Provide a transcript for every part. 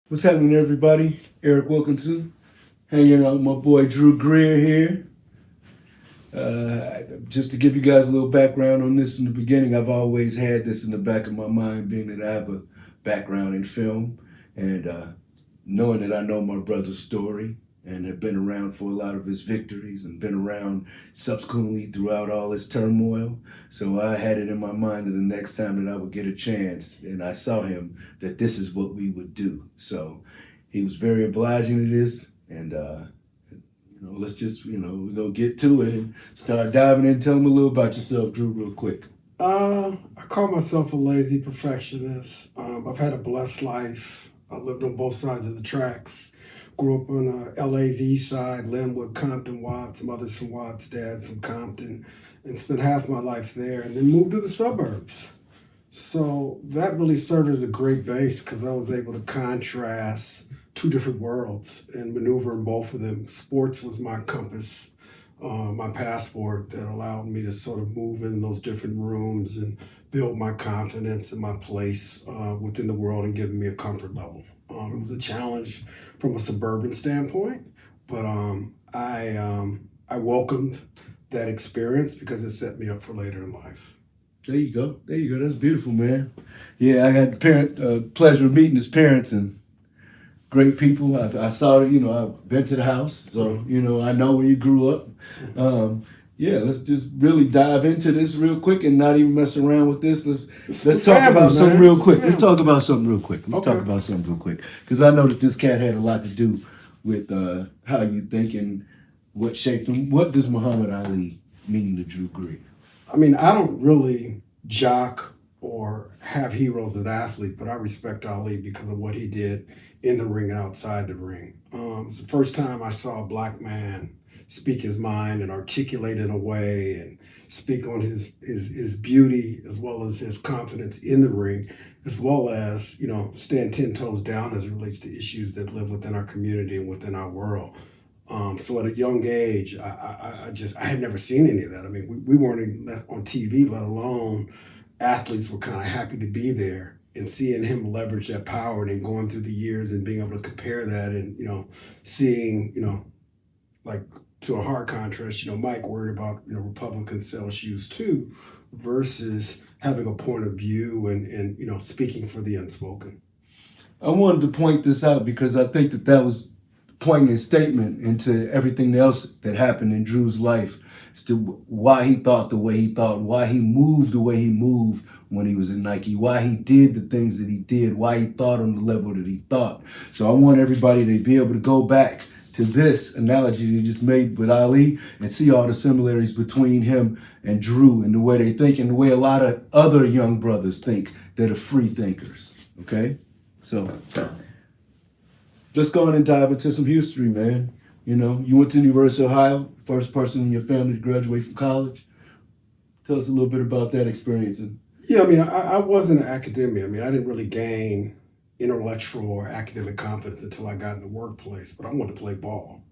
What's happening, everybody? Eric Wilkinson, hanging out with my boy Drew Greer here. Just to give you guys a little background on this in the beginning, I've always had this in the back of my mind, being that I have a background in film and knowing that I know my brother's story and have been around for a lot of his victories and been around subsequently throughout all his turmoil. So I had it in my mind that the next time that I would get a chance and I saw him, that this is what we would do. So he was very obliging to this, and let's just we'll get to it and start diving in. Tell him a little about yourself, Drew, real quick. I call myself a lazy perfectionist. I've had a blessed life. I lived on both sides of the tracks. Grew up on LA's east side, Linwood, Compton, Watts, mothers from Watts, dads from Compton, and spent half my life there, and then moved to the suburbs. So that really served as a great base because I was able to contrast two different worlds and maneuver in both of them. Sports was my compass, my passport that allowed me to sort of move in those different rooms and build my confidence and my place within the world and giving me a comfort level. It was a challenge from a suburban standpoint, but I welcomed that experience because it set me up for later in life. There you go. There you go. That's beautiful, man. Yeah, I had the pleasure of meeting his parents, and great people. I saw it, I've been to the house, so, I know where you grew up. Yeah, let's just really dive into this real quick and not even mess around with this. Let's talk about something real quick. Let's talk about something real quick. Because I know that this cat had a lot to do with how you think and what shaped him. What does Muhammad Ali mean to Drew Greer? I mean, I don't really jock or have heroes as an athlete, but I respect Ali because of what he did in the ring and outside the ring. It's the first time I saw a black man speak his mind and articulate in a way and speak on his beauty as well as his confidence in the ring, as well as, stand 10 toes down as it relates to issues that live within our community and within our world. So at a young age, I had never seen any of that. I mean, we weren't even on TV, let alone athletes were kind of happy to be there, and seeing him leverage that power and then going through the years and being able to compare that and, seeing, like to a hard contrast, Mike worried about, Republicans sell shoes too, versus having a point of view and speaking for the unspoken. I wanted to point this out because I think that was poignant statement into everything else that happened in Drew's life as to why he thought the way he thought, why he moved the way he moved when he was in Nike, why he did the things that he did, why he thought on the level that he thought. So I want everybody to be able to go back to this analogy you just made with Ali and see all the similarities between him and Drew and the way they think and the way a lot of other young brothers think that are free thinkers. Okay? So let's go on and dive into some history, man. You went to the University of Ohio, first person in your family to graduate from college. Tell us a little bit about that experience. Yeah, I mean, I wasn't an academia. I mean, I didn't really gain intellectual or academic confidence until I got in the workplace, but I wanted to play ball.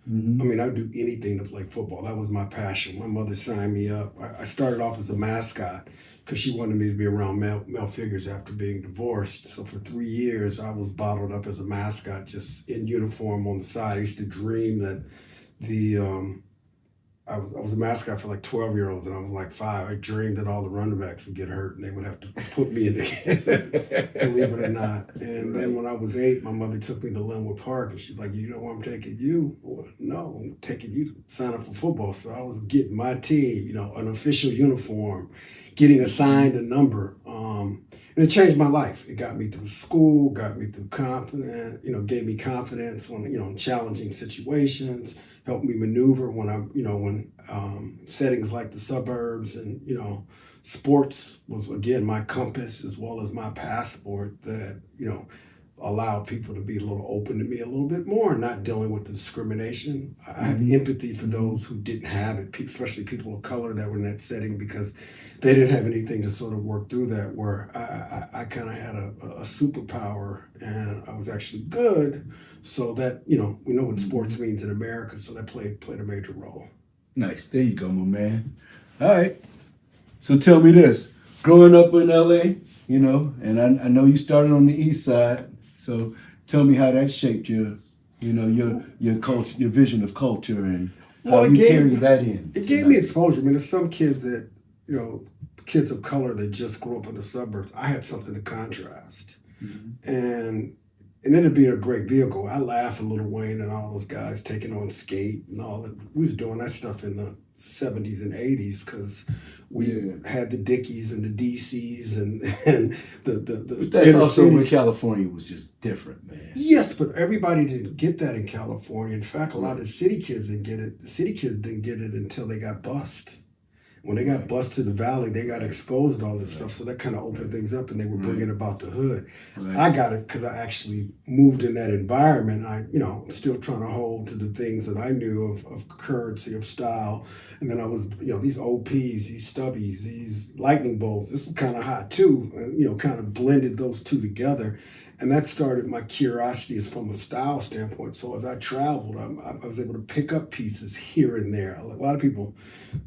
Mm-hmm. I mean, I'd do anything to play football. That was my passion. My mother signed me up. I started off as a mascot because she wanted me to be around male figures after being divorced. So for 3 years, I was bottled up as a mascot, just in uniform on the side. I used to dream that I was a mascot for like 12-year-olds, and I was like 5. I dreamed that all the running backs would get hurt and they would have to put me in the game, believe it or not. And then when I was 8, my mother took me to Linwood Park, and she's like, "You know where I'm taking you?" Well, no, I'm taking you to sign up for football. So I was getting my team, an official uniform, getting assigned a number. And it changed my life. It got me through school, got me through confidence, gave me confidence on, in challenging situations, helped me maneuver when settings like the suburbs, and, sports was, again, my compass as well as my passport that, allowed people to be a little open to me a little bit more, not dealing with the discrimination. I have empathy for those who didn't have it, especially people of color that were in that setting, because they didn't have anything to sort of work through that, where I kind of had a superpower, and I was actually good. So that, we know what sports means in America, so that played a major role. Nice. There you go, my man. All right. So tell me this. Growing up in LA, and I know you started on the east side. So Tell me how that shaped your culture, your vision of culture, and Well, how you carry that in. It gave me exposure. I mean, there's some kids that, kids of color that just grew up in the suburbs. I had something to contrast. And ended up being a great vehicle. I laugh at Lil Wayne and all those guys taking on skate and all that. We was doing that stuff in the 70s and 80s because we had the Dickies and the DCs and the But that's also when California was just different, man. Yes, but everybody didn't get that in California. In fact, a lot of the city kids didn't get it. The city kids didn't get it until they got bussed. When they got bused to the valley, they got exposed to all this stuff. So that kind of opened things up, and they were bringing about the hood. I got it because I actually moved in that environment. Still trying to hold to the things that I knew of currency, of style. And then I was, these OPs, these stubbies, these lightning bolts. This is kind of hot too. And, kind of blended those two together. And that started my curiosity is from a style standpoint. So as I traveled, I was able to pick up pieces here and there. A lot of people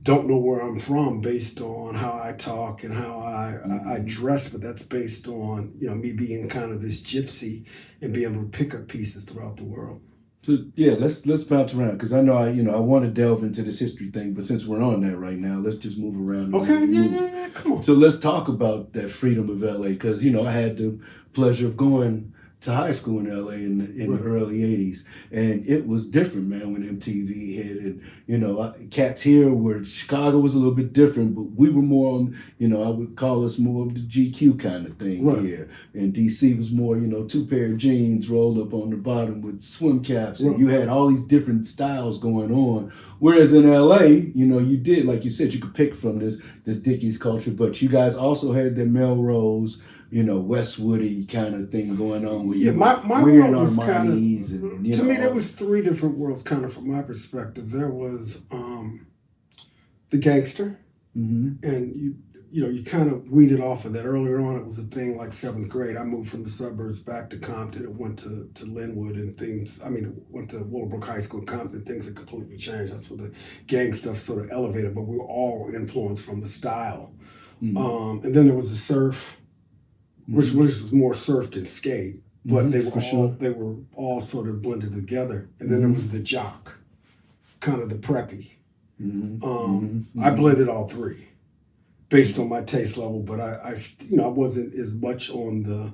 don't know where I'm from based on how I talk and how I dress, but that's based on, me being kind of this gypsy and being able to pick up pieces throughout the world. So let's bounce around because I know I want to delve into this history thing, but since we're on that right now, let's just move around. Okay, yeah, come on. So let's talk about that freedom of LA because I had the pleasure of going to high school in LA in the early 80s, and it was different, man, when MTV hit. And cats here where Chicago was a little bit different, but we were more on, I would call us more of the GQ kind of thing here. And DC was more, 2 pair of jeans rolled up on the bottom with swim caps, and you had all these different styles going on. Whereas in LA, you did, like you said, you could pick from this Dickies culture, but you guys also had the Melrose, Westwoody kind of thing going on with my wearing world was Armani's to me there was 3 different worlds kind of from my perspective. There was the gangster, and you kind of weeded off of that. Earlier on it was a thing like 7th grade. I moved from the suburbs back to Compton and went to Linwood and things. Went to Willowbrook High School in Compton. Things had completely changed. That's where the gang stuff sort of elevated, but we were all influenced from the style. And then there was the surf, which was more surf than skate, but they were all sort of blended together. And then there was the jock, kind of the preppy. I blended all 3 based on my taste level, but I wasn't as much on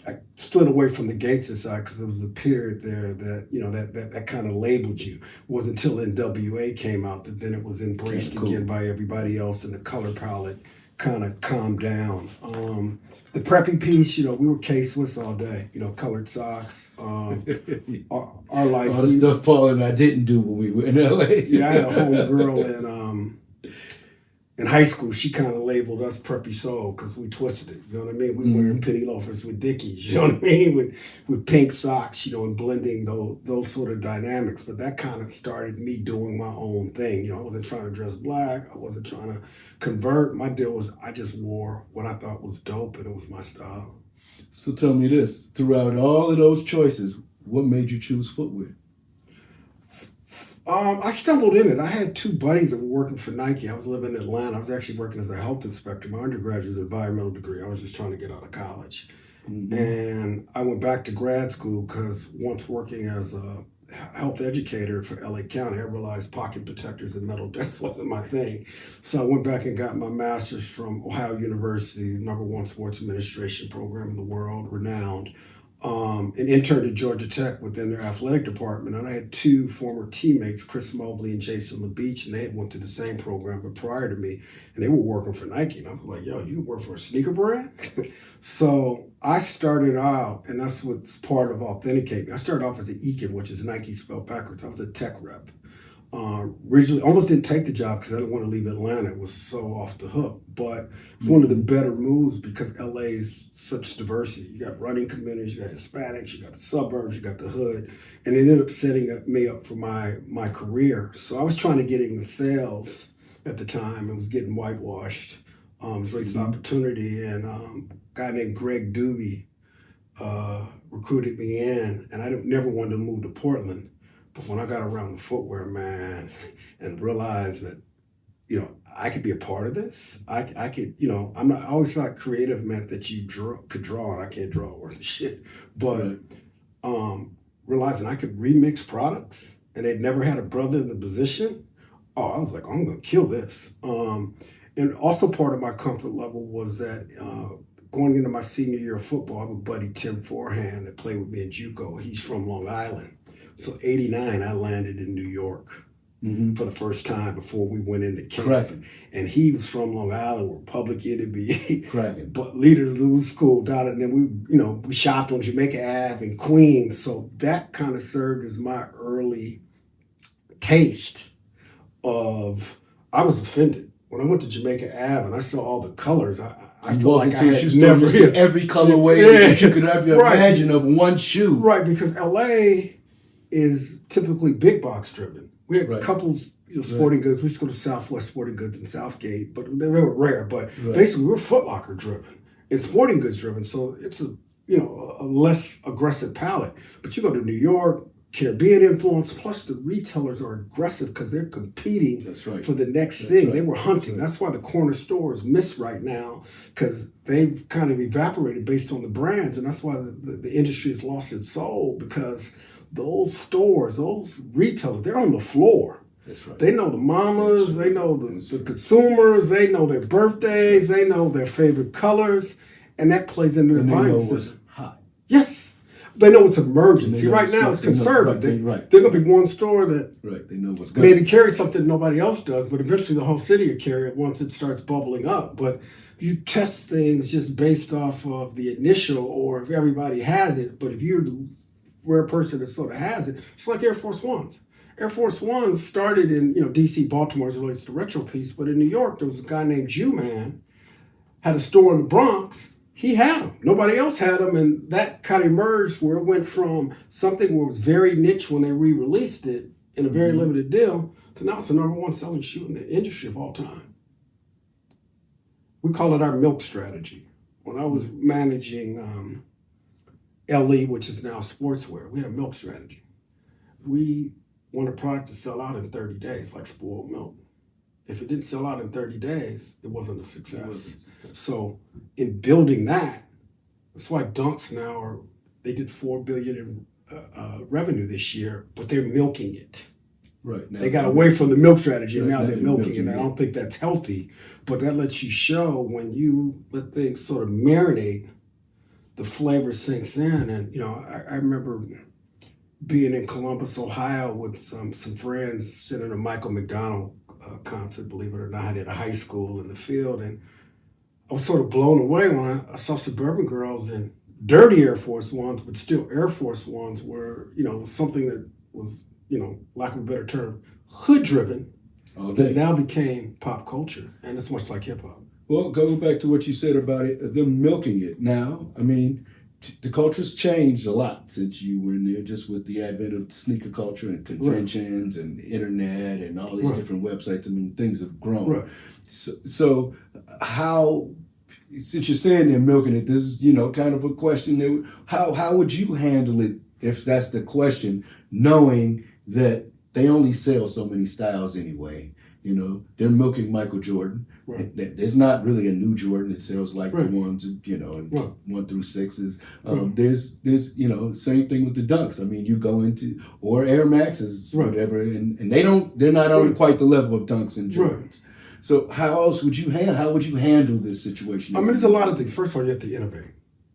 I slid away from the gangster side because there was a period there that that kind of labeled you. It wasn't until NWA came out that then it was embraced again by everybody else, and the color palette kind of calmed down. The preppy piece, we were K-Swiss all day, colored socks. Our life. All the stuff Paul and I didn't do when we were in LA. Yeah, I had a homegirl in high school. She kind of labeled us preppy soul because we twisted it. You know what I mean? We wearing penny loafers with Dickies. You know what I mean? With pink socks. And blending those sort of dynamics. But that kind of started me doing my own thing. I wasn't trying to dress black. I wasn't trying to convert. My deal was I just wore what I thought was dope, and it was my style. So tell me this: throughout all of those choices, what made you choose footwear? I stumbled in it. I had 2 buddies that were working for Nike. I was living in Atlanta. I was actually working as a health inspector. My undergraduate was an environmental degree. I was just trying to get out of college. And I went back to grad school because once working as a health educator for LA County, I realized pocket protectors and metal desks wasn't my thing. So I went back and got my master's from Ohio University, #1 sports administration program in the world, renowned. And interned at Georgia Tech within their athletic department. And I had 2 former teammates, Chris Mobley and Jason LaBeach, and they had went to the same program but prior to me, and they were working for Nike. And I was like, yo, you work for a sneaker brand? So I started out, and that's what's part of Authenticate Me. I started off as an EKID, which is Nike spelled backwards. I was a tech rep. Originally, almost didn't take the job because I didn't want to leave Atlanta. It was so off the hook. But it's one of the better moves because LA is such diversity. You got running communities, you got Hispanics, you got the suburbs, you got the hood. And it ended up setting me up for my career. So I was trying to get into sales at the time. It was getting whitewashed. It was raising opportunity. And a guy named Greg Doobie recruited me in. And I never wanted to move to Portland. But when I got around the footwear, man, and realized that, I could be a part of this. I could, I always thought creative meant that you could draw, and I can't draw worth of shit. But realizing I could remix products, and they'd never had a brother in the position. Oh, I was like, I'm gonna kill this. And also part of my comfort level was that going into my senior year of football, I have a buddy, Tim Forehand, that played with me in JUCO. He's from Long Island. So '89, I landed in New York for the first time before we went into camp. Correct. And he was from Long Island, where Public Enemy, Correct. but Leaders Lose School down, and then we shopped on Jamaica Ave and Queens. So that kind of served as my early taste of. I was offended when I went to Jamaica Ave and I saw all the colors. I felt like I had never seen every colorway that you could ever imagine of one shoe. Right, because LA is typically big box driven. We had couples, sporting goods. We used to go to Southwest Sporting Goods in Southgate, but they were rare. But basically, we were Foot Locker driven and sporting goods driven. So it's a less aggressive palette. But you go to New York, Caribbean influence, plus the retailers are aggressive because they're competing for the next thing. They were hunting. That's why the corner stores miss right now, because they've kind of evaporated based on the brands. And that's why the industry has lost its soul, because those stores, those retailers, they're on the floor. That's right. They know the mamas, they know the consumers, they know their birthdays, they know their favorite colors, and that plays into their buying system. Hot. Yes. They know what's emerging. See, right now it's conservative. They're going to be one store that they know what's good. Maybe carry something nobody else does, but eventually the whole city will carry it once it starts bubbling up. But if you test things just based off of the initial, or if everybody has it, but if you're the rare person that sort of has it, it's like Air Force Ones. Air Force One started in DC, Baltimore as it relates to retro piece, but in New York there was a guy named Jew-Man, had a store in the Bronx. He had them. Nobody else had them, and that kind of emerged where it went from something where it was very niche when they re-released it in a very limited deal to now it's the number one selling shoe in the industry of all time. We call it our milk strategy. When I was managing LE, which is now sportswear, we had a milk strategy. We want a product to sell out in 30 days, like spoiled milk. If it didn't sell out in 30 days, it wasn't a success. So in building that, that's why Dunks now they did $4 billion in revenue this year, but they're milking it. Right. Now, they got away from the milk strategy, and now they're milking it. I don't think that's healthy, but that lets you show when you let things sort of marinate, the flavor sinks in. And I remember being in Columbus, Ohio, with some friends sitting at a Michael McDonald concert, believe it or not, at a high school in the field, and I was sort of blown away when I saw suburban girls in dirty Air Force Ones, but still Air Force Ones were, something that was, lack of a better term, hood driven, that now became pop culture, and it's much like hip hop. Well, go back to what you said about it, them milking it. Now, I mean, the culture's changed a lot since you were in there, just with the advent of sneaker culture and conventions and the internet and all these different websites. I mean, things have grown. Right. So how, since you're saying they're milking it, this is, kind of a question. How would you handle it if that's the question, knowing that they only sell so many styles anyway? They're milking Michael Jordan. Right. There's not really a new Jordan. It sells like the ones, and 1 through 6s. There's, same thing with the Dunks. I mean, you go into, or Air Maxes, whatever, and they're not on quite the level of Dunks and Jordans. Right. So how would you handle this situation? I mean, there's a lot of things. First of all, you have to innovate.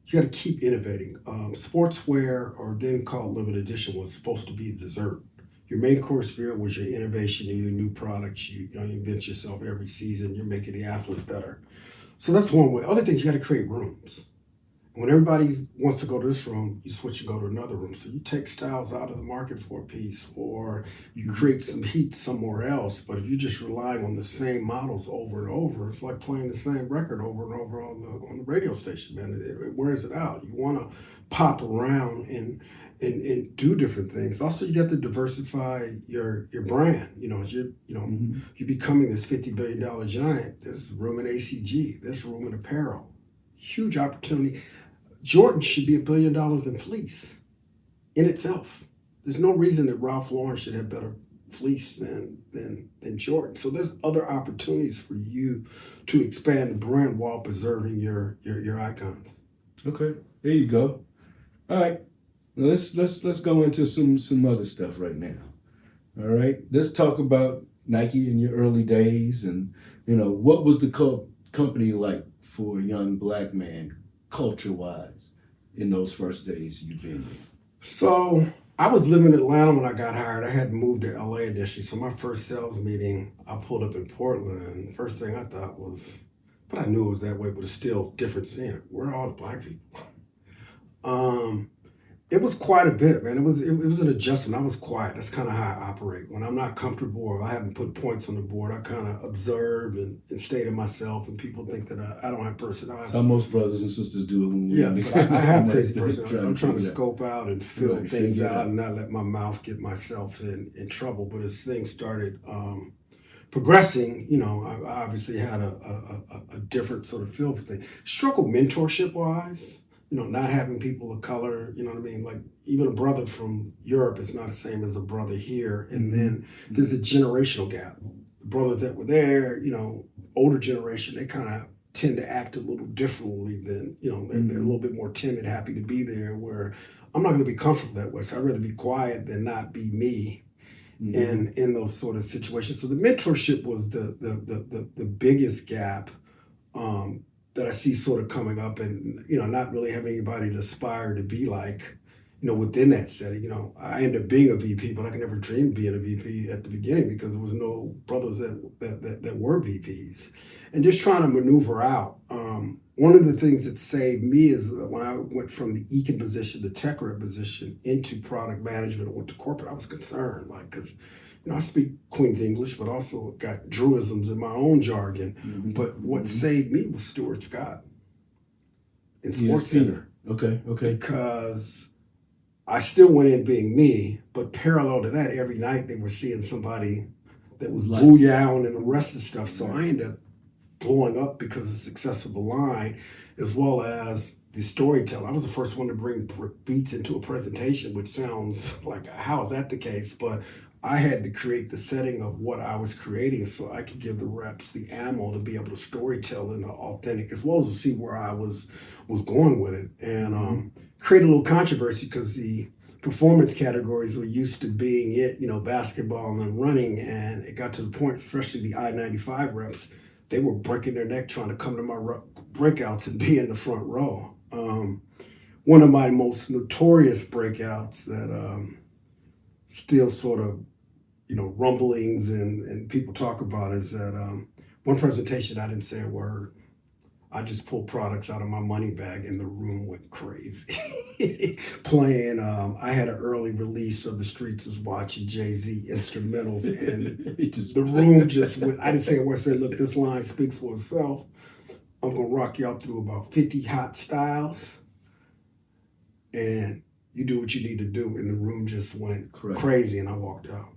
You got to keep innovating. Sportswear, or then called limited edition, was supposed to be a dessert. Your main course meal was your innovation and your new products. You invent yourself every season. You're making the athlete better. So that's one way. Other things, you got to create rooms. When everybody wants to go to this room, you switch and go to another room. So you take styles out of the market for a piece, or you create some heat somewhere else. But if you're just relying on the same models over and over, it's like playing the same record over and over on the radio station, man. It wears it out. You want to pop around and do different things. Also, you got to diversify your brand. You're becoming this $50 billion giant. There's room in ACG. There's room in apparel. Huge opportunity. Jordan should be $1 billion in fleece in itself. There's no reason that Ralph Lauren should have better fleece than Jordan. So there's other opportunities for you to expand the brand while preserving your icons. Okay, there you go. All right. Let's go into some other stuff right now. All right, let's talk about Nike in your early days, and what was the company like for a young black man, culture wise, in those first days you've been here. So I was living in Atlanta when I got hired. I hadn't moved to LA initially. So my first sales meeting, I pulled up in Portland, and the first thing I thought was, but I knew it was that way, but it's still different seeing it. Where are all the black people? It was quite a bit, man. It was an adjustment. I was quiet. That's kind of how I operate. When I'm not comfortable or I haven't put points on the board, I kind of observe and stay to myself. And people think that I don't have personality. That's how most brothers and sisters do it when we're but I have crazy personality. I'm trying to scope out and fill things out and not let my mouth get myself in trouble. But as things started progressing, I obviously had a different sort of feel for things. Struggled mentorship wise. Not having people of color, you know what I mean? Like even a brother from Europe is not the same as a brother here. And then there's a generational gap. The brothers that were there, older generation, they kind of tend to act a little differently than, they're a little bit more timid, happy to be there, where I'm not going to be comfortable that way. So I'd rather be quiet than not be me. And in those sort of situations. So the mentorship was the biggest gap that I see sort of coming up, and not really having anybody to aspire to be like, within that setting. I ended up being a VP, but I could never dream of being a VP at the beginning because there was no brothers that were VPs, and just trying to maneuver out. One of the things that saved me is when I went from the Econ position, the tech rep position, into product management and went to corporate, I was concerned, because I speak Queen's English, but also got Druisms in my own jargon. But what saved me was Stuart Scott in Sports Center. Okay. Because I still went in being me, but parallel to that, every night they were seeing somebody that was booyahing and the rest of the stuff. So I ended up blowing up because of the success of the line, as well as the storytelling. I was the first one to bring beats into a presentation, which sounds like, how is that the case? But I had to create the setting of what I was creating so I could give the reps the ammo to be able to storytell in an authentic, as well as to see where I was going with it, and create a little controversy because the performance categories were used to being basketball and then running, and it got to the point, especially the I-95 reps, they were breaking their neck trying to come to my breakouts and be in the front row. One of my most notorious breakouts that still sort of rumblings and people talk about is that one presentation I didn't say a word. I just pulled products out of my money bag and the room went crazy. Playing, I had an early release of The Streets Is Watching Jay-Z instrumentals, and the room just went, I didn't say a word. I said, look, this line speaks for itself. I'm going to rock y'all through about 50 hot styles, and you do what you need to do. And the room just went crazy, and I walked out.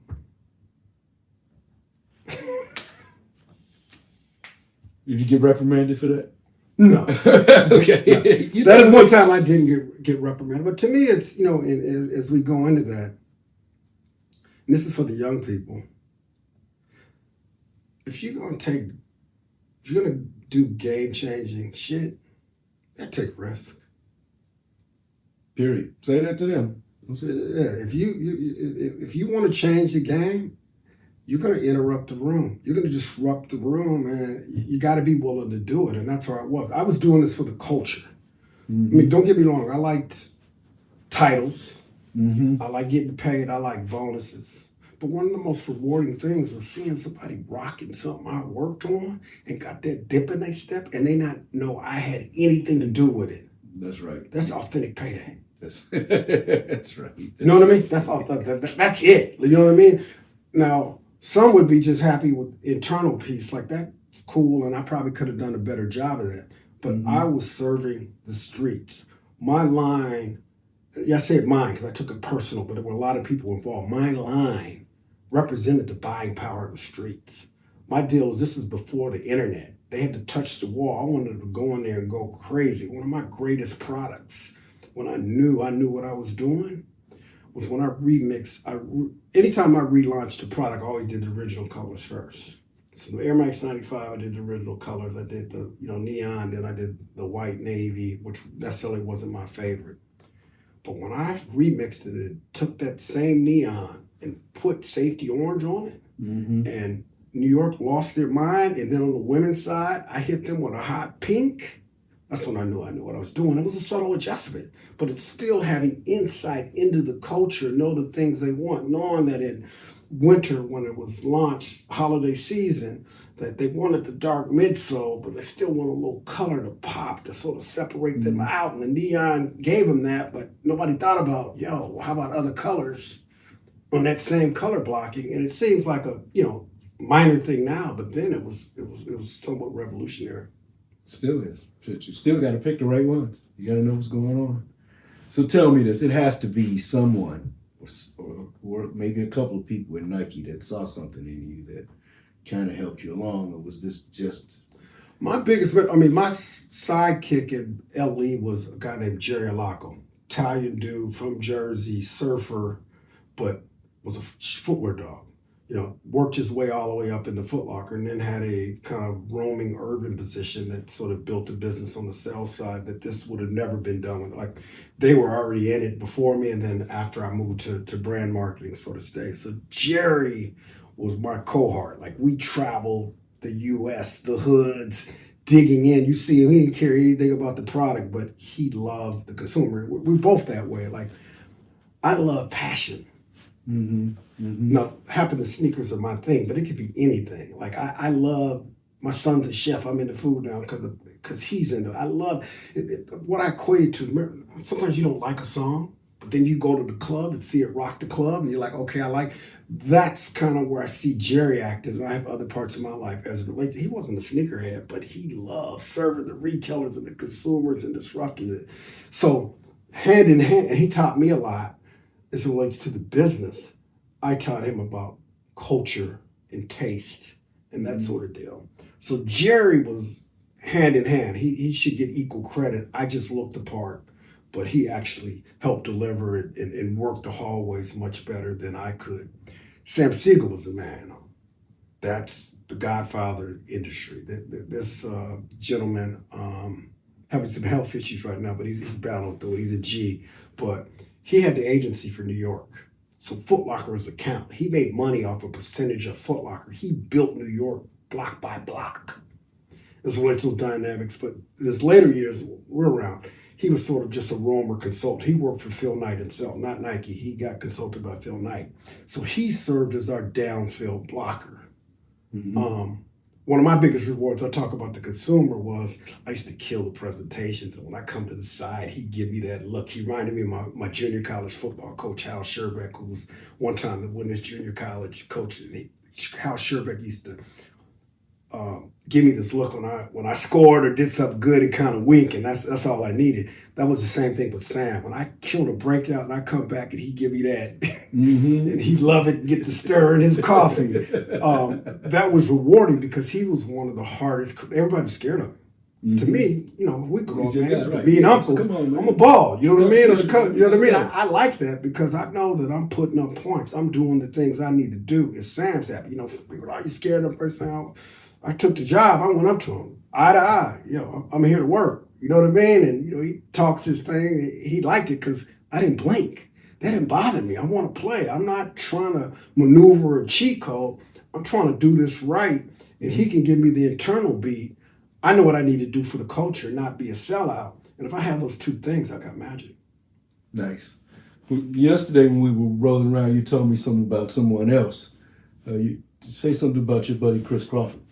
Did you get reprimanded for that? No. Okay. No. That is one time I didn't get reprimanded. But to me, it's, as we go into that, and this is for the young people, if you're going to do game-changing shit, you take risk. Period. Say that to them. Yeah, if you want to change the game, you're going to interrupt the room. You're going to disrupt the room, and you got to be willing to do it. And that's how I was. I was doing this for the culture. I mean, don't get me wrong. I liked titles. I like getting paid. I like bonuses. But one of the most rewarding things was seeing somebody rocking something I worked on and got that dip in their step, and they not know I had anything to do with it. That's right. That's authentic payday. That's right. You know what I mean? That's that's it. You know what I mean? Now, some would be just happy with internal peace. Like, that's cool, and I probably could have done a better job of that. But I was serving the streets. My line, I said mine because I took it personal, but there were a lot of people involved. My line represented the buying power of the streets. My deal is, this is before the internet. They had to touch the wall. I wanted to go in there and go crazy. One of my greatest products, when I knew what I was doing, was when I remixed. Anytime I relaunched a product, I always did the original colors first. So the Air Max 95, I did the original colors. I did the neon, then I did the white navy, which necessarily wasn't my favorite. But when I remixed it and took that same neon and put safety orange on it, and New York lost their mind, and then on the women's side, I hit them with a hot pink. That's when I knew what I was doing. It was a subtle adjustment, but it's still having insight into the culture, know the things they want, knowing that in winter, when it was launched, holiday season, that they wanted the dark midsole, but they still want a little color to pop to sort of separate them out. And the neon gave them that, but nobody thought about, how about other colors on that same color blocking? And it seems like a minor thing now, but then it was somewhat revolutionary. Still is. You still got to pick the right ones. You got to know what's going on. So tell me this: it has to be someone, or maybe a couple of people at Nike that saw something in you that kind of helped you along, or was this just? My sidekick in LE was a guy named Jerry Alacco, Italian dude from Jersey, surfer, but was a footwear dog. Worked his way all the way up into Foot Locker, and then had a kind of roaming urban position that sort of built a business on the sales side that this would have never been done with. Like, they were already in it before me, and then after I moved to brand marketing sort of stage. So Jerry was my cohort. Like, we traveled the U.S., the hoods, digging in. You see him, he didn't care anything about the product, but he loved the consumer. We're both that way. Like, I love passion. Now, happiness sneakers are my thing, but it could be anything. Like, I love, my son's a chef. I'm into food now because he's into it. I love what I equated to. Sometimes you don't like a song, but then you go to the club and see it rock the club, and you're like, okay, I like. That's kind of where I see Jerry acted, and I have other parts of my life as it relates. He wasn't a sneakerhead, but he loved serving the retailers and the consumers and disrupting it. So hand in hand, and he taught me a lot as it relates to the business. I taught him about culture and taste and that sort of deal. So Jerry was hand in hand. He should get equal credit. I just looked the part, but he actually helped deliver it and worked the hallways much better than I could. Sam Siegel was the man. That's the godfather of the industry. This gentleman having some health issues right now, but he's battling through it. He's a G, but he had the agency for New York. So Foot Locker was account. He made money off a percentage of Foot Locker. He built New York block by block. That's what it's those dynamics. But his later years were around. He was sort of just a roamer consultant. He worked for Phil Knight himself, not Nike. He got consulted by Phil Knight. So he served as our downfield blocker. One of my biggest rewards, I talk about the consumer, was I used to kill the presentations. And when I come to the side, he'd give me that look. He reminded me of my junior college football coach, Hal Scherbeck, who was one time the winningest junior college coach. Hal Scherbeck used to give me this look when I scored or did something good and kind of wink, and that's all I needed. That was the same thing with Sam. When I killed a breakout and I come back and he give me that, and he love it and get to stir in his coffee. That was rewarding because he was one of the hardest. Everybody was scared of him. To me, we grew up, man, right. Being uncles, I'm a ball. You know what I mean? You know what I mean? I like that because I know that I'm putting up points. I'm doing the things I need to do. If Sam's happy, people are you scared of the first time I took the job, I went up to him, eye to eye. I'm here to work. You know what I mean? And he talks his thing. He liked it because I didn't blink. That didn't bother me. I want to play. I'm not trying to maneuver a cheat code. I'm trying to do this right. And he can give me the internal beat. I know what I need to do for the culture, not be a sellout. And if I have those two things, I got magic. Nice. Well, yesterday when we were rolling around, you told me something about someone else. You say something about your buddy Chris Crawford.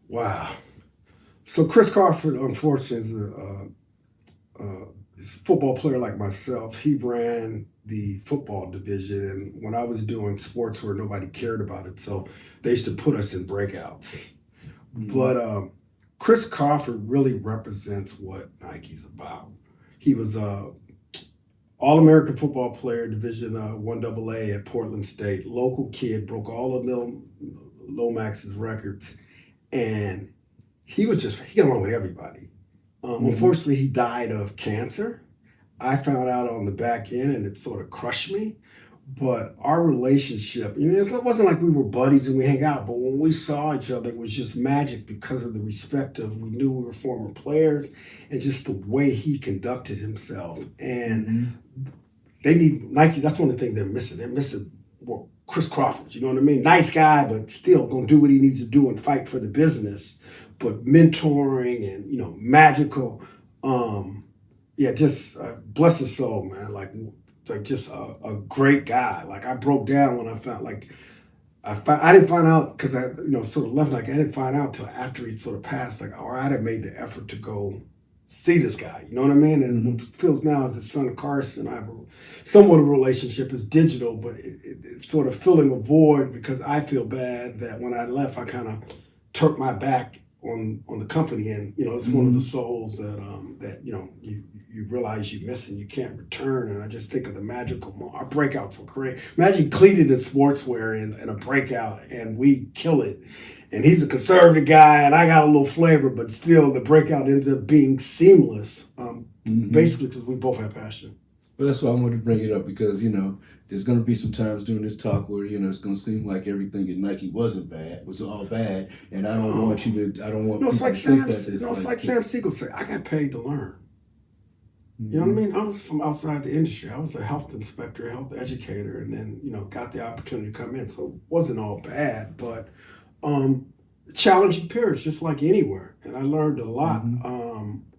Wow. So Chris Crawford, unfortunately, is a football player like myself. He ran the football division, and when I was doing sports where nobody cared about it, so they used to put us in breakouts. But Chris Crawford really represents what Nike's about. He was a All-American football player, Division 1AA at Portland State, local kid, broke all of Lomax's records. And he got along with everybody. Unfortunately, he died of cancer. I found out on the back end and it sort of crushed me. But our relationship, it wasn't like we were buddies and we hang out, but when we saw each other, it was just magic because of the respect of, we knew we were former players and just the way he conducted himself. And they need Nike. That's one of the things they're missing. They're missing Chris Crawford. You know what I mean? Nice guy, but still gonna do what he needs to do and fight for the business. But mentoring and magical. Just bless his soul, man. Like just a great guy. Like I broke down when I found I didn't find out because I sort of left. Like I didn't find out till after he sort of passed. Like, or I'd have made the effort to go see this guy. You know what I mean? And what feels now is his son Carson. I have somewhat of a relationship. It's digital, but it's sort of filling a void because I feel bad that when I left, I kind of turned my back on the company, and it's one of the souls that you realize you miss and you can't return. And I just think of the magical moment. Our breakouts were great. Imagine cleated in sportswear in a breakout, and we kill it. And he's a conservative guy, and I got a little flavor, but still the breakout ends up being seamless, basically because we both have passion. Well, that's why I wanted to bring it up because, there's going to be some times during this talk where, it's going to seem like everything at Nike was all bad. And I don't want you to, I don't want people to think that it's like Sam Siegel said, I got paid to learn. You know what I mean? I was from outside the industry. I was a health inspector, a health educator, and then, got the opportunity to come in. So it wasn't all bad, but challenging periods, just like anywhere. And I learned a lot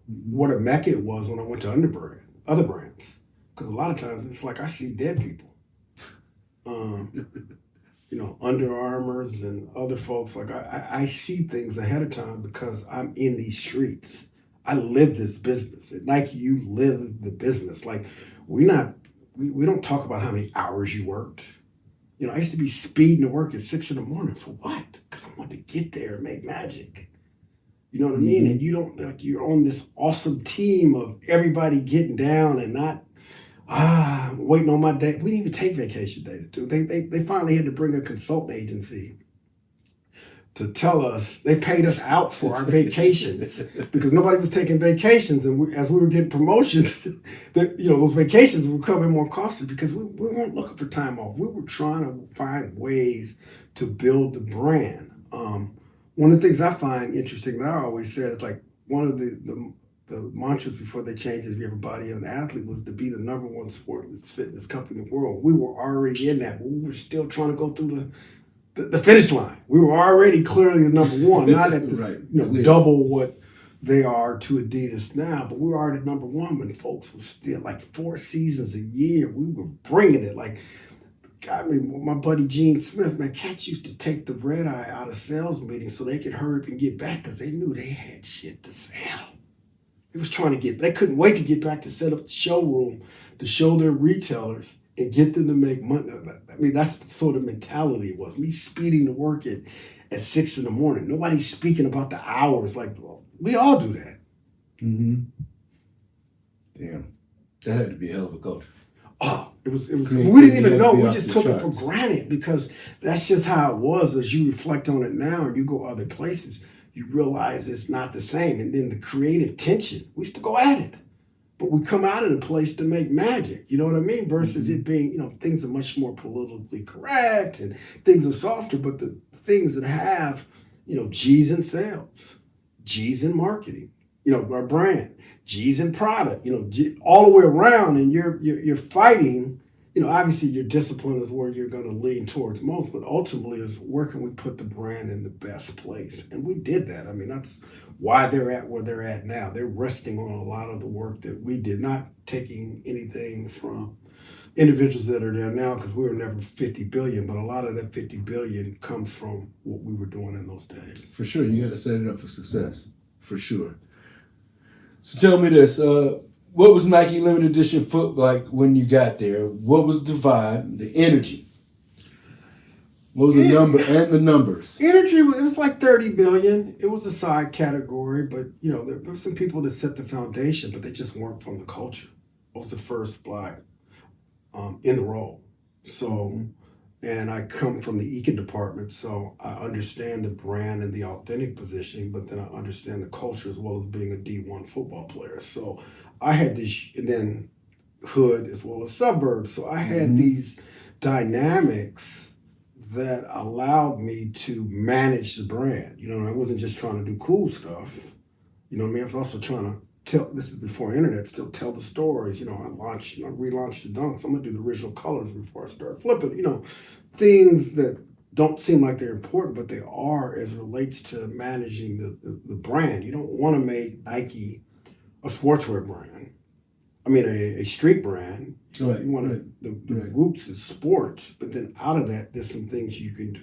what a mecca it was when I went to other brands. Because a lot of times it's like I see dead people. Under Armours and other folks, like I see things ahead of time because I'm in these streets. I live this business. At Nike, you live the business. Like we don't talk about how many hours you worked. I used to be speeding to work at 6 a.m. for what? Because I wanted to get there and make magic. You know what I mean? And you don't you're on this awesome team of everybody getting down and not waiting on my day. We didn't even take vacation days, dude. They finally had to bring a consultant agency to tell us, they paid us out for our vacations because nobody was taking vacations. And as we were getting promotions, those vacations were becoming more costly because we weren't looking for time off. We were trying to find ways to build the brand. One of the things I find interesting that I always said is like one of the mantras before they changed it, if you're a body of an athlete, was to be the #1 sports fitness company in the world. We were already in that, but we were still trying to go through the finish line. We were already clearly the #1, not at this right, double what they are to Adidas now, but we were already #1 when folks were still like 4 seasons a year. We were bringing it. Like, I mean, my buddy Gene Smith, man, cats used to take the red eye out of sales meetings so they could hurry up and get back because they knew they had shit to sell. They couldn't wait to get back to set up the showroom to show their retailers and get them to make money. I mean, that's the sort of mentality it was. Me speeding to work at 6 a.m. Nobody's speaking about the hours. Like, we all do that. Damn. That had to be a hell of a culture. Oh, it was. We didn't even know. We just took it for granted because that's just how it was. As you reflect on it now and you go other places, you realize it's not the same. And then the creative tension, we used to go at it. But we come out of the place to make magic, you know what I mean? Versus it being, things are much more politically correct and things are softer, but the things that have, G's in sales, G's in marketing, our brand, G's in product, all the way around, and you're fighting. Obviously your discipline is where you're going to lean towards most, but ultimately is where can we put the brand in the best place? And we did that. I mean, that's why they're at where they're at now. They're resting on a lot of the work that we did, not taking anything from individuals that are there now because we were never 50 billion, but a lot of that 50 billion comes from what we were doing in those days. For sure. You got to set it up for success. For sure. So tell me this. What was Nike Limited Edition foot like when you got there? What was the vibe, the energy? What was the number and the numbers? Energy, it was like 30 billion. It was a side category, but there were some people that set the foundation, but they just weren't from the culture. I was the first Black in the role. So, and I come from the econ department, so I understand the brand and the authentic positioning, but then I understand the culture as well as being a D1 football player. So I had this, and then hood as well as suburbs. So I had these dynamics that allowed me to manage the brand. You know, I wasn't just trying to do cool stuff. You know what I mean? I was also trying to tell, this is before internet, still tell the stories. You know, I relaunched the Dunks. I'm gonna do the original colors before I start flipping. You know, things that don't seem like they're important, but they are as it relates to managing the brand. You don't want to make Nike a sportswear brand. I mean, a street brand. Right. You want the roots is sports, but then out of that, there's some things you can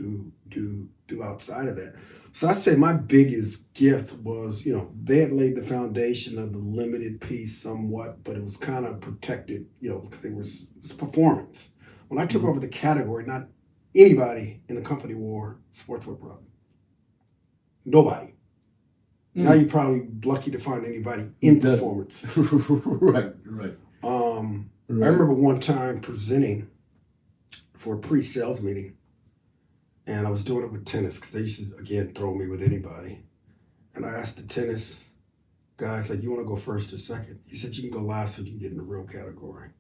do outside of that. So I say my biggest gift was, you know, they had laid the foundation of the limited piece somewhat, but it was kind of protected, you know, because it's performance. When I took over the category, not anybody in the company wore sportswear product. Nobody. Now you're probably lucky to find anybody in performance. Right. I remember one time presenting for a pre-sales meeting, and I was doing it with tennis because they used to, again, throw me with anybody. And I asked the tennis guy, I said, "You want to go first or second?" He said, "You can go last so you can get in the real category."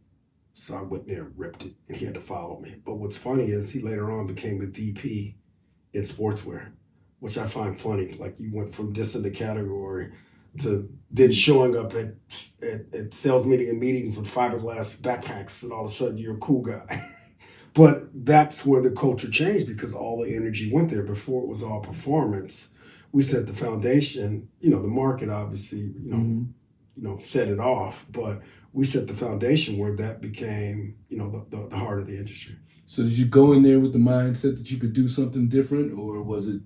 So I went there and ripped it, and he had to follow me. But what's funny is he later on became the VP in sportswear, which I find funny. Like, you went from dissing the category to then showing up at sales meeting and meetings with fiberglass backpacks, and all of a sudden you're a cool guy. But that's where the culture changed, because all the energy went there. Before it was all performance. We set the foundation. You know, the market obviously, you know, set it off, but we set the foundation where that became, you know, the heart of the industry. So did you go in there with the mindset that you could do something different, or was it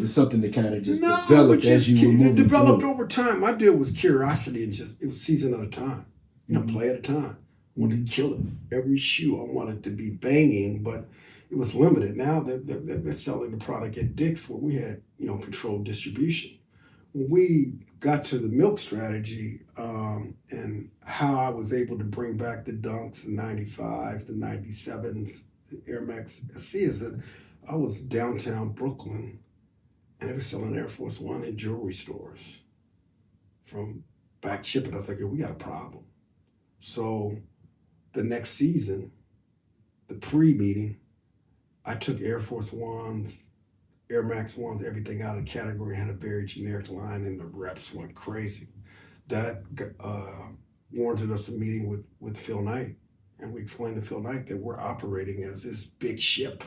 something that kind of just developed as you were moving? It developed over time. My deal was curiosity, and it was season at a time. You know, play at a time. I wanted to kill it. Every shoe I wanted to be banging, but it was limited. Now they're selling the product at Dick's, where we had, you know, controlled distribution. When we got to the milk strategy, and how I was able to bring back the Dunks, the 95s, the 97s, the Air Max SC, is that I was downtown Brooklyn, and they were selling Air Force One in jewelry stores from back shipping. I was like, "Yo, we got a problem." So the next season, the pre-meeting, I took Air Force Ones, Air Max Ones, everything out of the category, had a very generic line, and the reps went crazy. That warranted us a meeting with Phil Knight, and we explained to Phil Knight that we're operating as this big ship,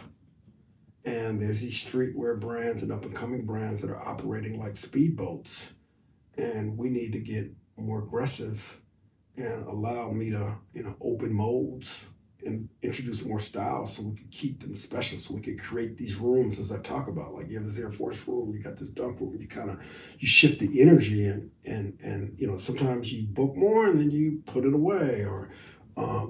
and there's these streetwear brands and up-and-coming brands that are operating like speedboats, and we need to get more aggressive and allow me to, you know, open molds and introduce more styles so we could keep them special, so we could create these rooms, as I talk about. Like, you have this Air Force room, you got this Dunk room, you shift the energy in, and you know, sometimes you book more and then you put it away. Or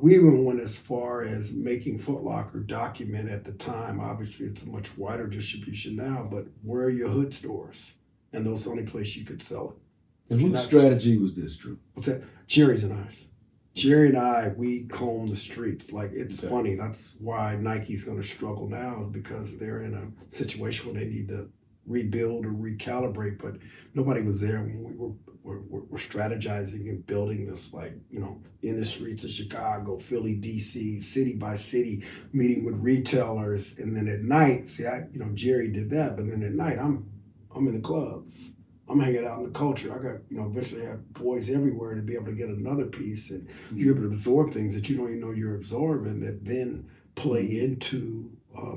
we even went as far as making Foot Locker document at the time. Obviously it's a much wider distribution now, but where are your hood stores? And those are the only place you could sell it. And whose strategy was this, Drew? What's that? Jerry's and I's. Jerry and I, we comb the streets. Like, it's funny. That's why Nike's going to struggle now, is because they're in a situation where they need to rebuild or recalibrate. But nobody was there when we were strategizing and building this, like, you know, in the streets of Chicago, Philly, DC, city by city, meeting with retailers. And then at night, Jerry did that. But then at night, I'm in the clubs. I'm hanging out in the culture. I got, you know, eventually have boys everywhere to be able to get another piece, and you're able to absorb things that you don't even know you're absorbing, that then play into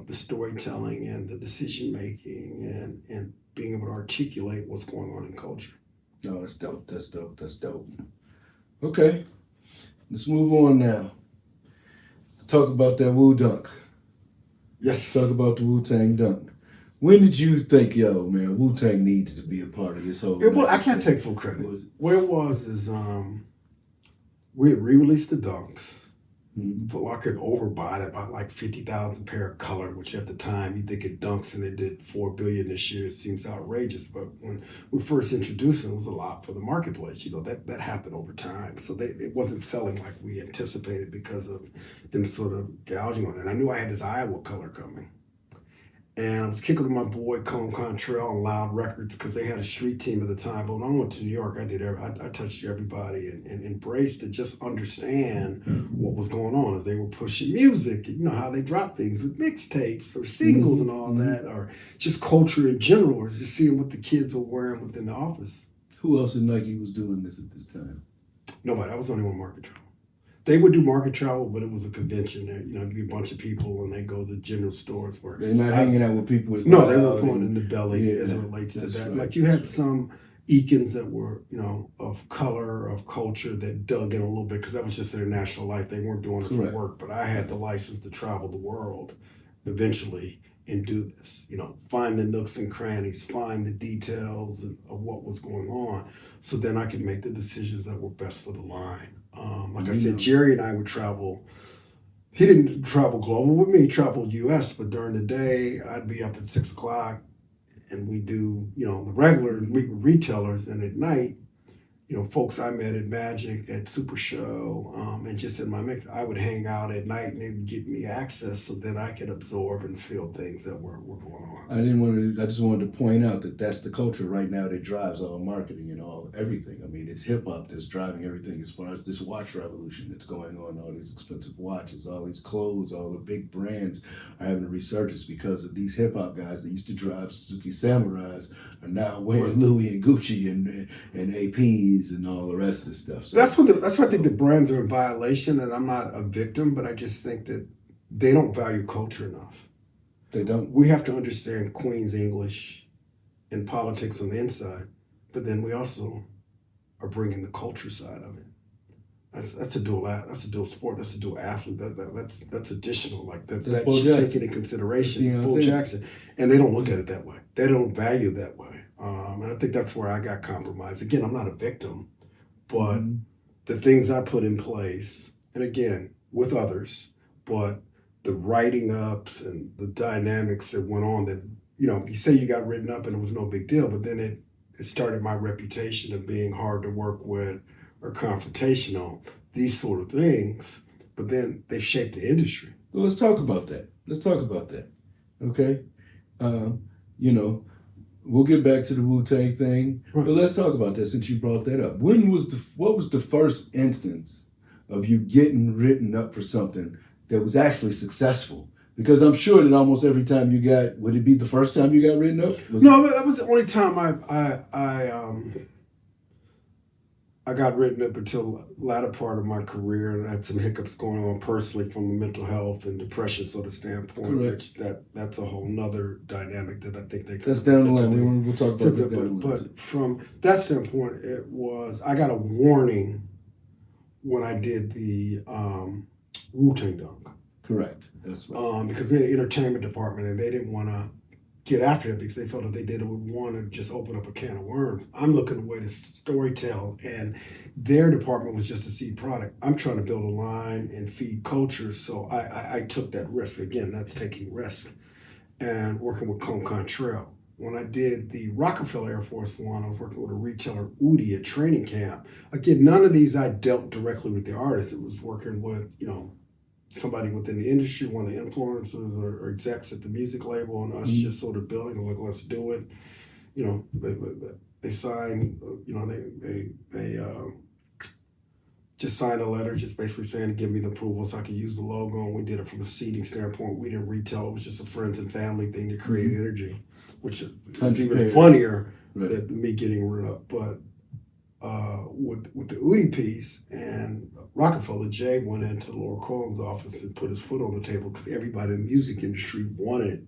the storytelling and the decision making and being able to articulate what's going on in culture. No, that's dope. That's dope. Okay, let's move on now. Let's talk about that Wu Dunk. Yes. Let's talk about the Wu-Tang Dunk. When did you think, yo, man, Wu-Tang needs to be a part of this whole thing? I can't take full credit. What it was is we had re-released the Dunks. Foot Locker had overbought it by like 50,000 pair of color, which at the time you think it Dunks and they did $4 billion this year. It seems outrageous, but when we first introduced it, it was a lot for the marketplace. You know, that happened over time. So it wasn't selling like we anticipated because of them sort of gouging on it. And I knew I had this Iowa color coming. And I was kicking with my boy Cone Contrail and Loud Records because they had a street team at the time. But when I went to New York, I touched everybody and embraced to just understand what was going on as they were pushing music. You know how they drop things with mixtapes or singles and all that, or just culture in general, or just seeing what the kids were wearing within the office. Who else in Nike was doing this at this time? Nobody. I was the only one market travel. They would do market travel, but it was a convention. There, you know, it'd be a bunch of people, and they go to the general stores where they're not hanging out with people. With no, they were going in the belly as it relates to that. Right. Like you had some Eakins that were, you know, of color, of culture that dug in a little bit because that was just their national life. They weren't doing it for work, but I had the license to travel the world eventually and do this. You know, find the nooks and crannies, find the details of what was going on, so then I could make the decisions that were best for the line. Like I said, Jerry and I would travel. He didn't travel global with me. He traveled U.S., but during the day, I'd be up at 6 o'clock, and we do, you know, the regular retailers. And at night, you know, folks I met at Magic, at Super Show, and just in my mix, I would hang out at night and they would give me access so that I could absorb and feel things that were going on. I just wanted to point out that that's the culture right now that drives all marketing and all everything. I mean, it's hip hop that's driving everything as far as this watch revolution that's going on, all these expensive watches, all these clothes, all the big brands are having a resurgence because of these hip hop guys that used to drive Suzuki Samurais are now wearing Louis and Gucci and APs and all the rest of the stuff. So that's why I think the brands are in violation, and I'm not a victim, but I just think that they don't value culture enough. They don't. We have to understand Queen's English and politics on the inside, but then we also are bringing the culture side of it. That's a dual sport. That's a dual athlete. That's additional. Like that should take it in consideration. Bull Jackson, and they don't look at it that way. They don't value it that way. And I think that's where I got compromised. Again, I'm not a victim, but the things I put in place, and again, with others, but the writing ups and the dynamics that went on that, you know, you say you got written up and it was no big deal, but then it started my reputation of being hard to work with or confrontational, these sort of things, but then they shaped the industry. Well, let's talk about that. Okay? You know, we'll get back to the Wu-Tang thing, but let's talk about that since you brought that up. What was the first instance of you getting written up for something that was actually successful? Because I'm sure that almost every time would it be the first time you got written up? No, that was the only time I got written up until the latter part of my career, and I had some hiccups going on personally from a mental health and depression sort of standpoint. Which that's a whole nother dynamic that I think they. That's down the line. We'll talk about that. But from that standpoint, I got a warning when I did the Wu-Tang Dunk. Correct. That's right. Because we had an entertainment department, and they didn't want to get after it because they felt if they did it would want to just open up a can of worms. I'm looking at a way to storytell, and their department was just a seed product. I'm trying to build a line and feed culture, so I took that risk. Again, that's taking risk and working with Cone Contrail. When I did the Rockefeller Air Force One, I was working with a retailer, Udi, at training camp. Again, none of these I dealt directly with the artist. It was working with, you know, somebody within the industry, one of the influencers or execs at the music label, and us just sort of building, like, let's do it. You know, they signed, you know, they just signed a letter just basically saying to give me the approval so I could use the logo, and we did it from a seating standpoint. We didn't retail. It was just a friends and family thing to create energy, which is even funnier than me getting rid of. But with the Udi piece and Rockefeller, Jay went into Laura Cohen's office and put his foot on the table because everybody in the music industry wanted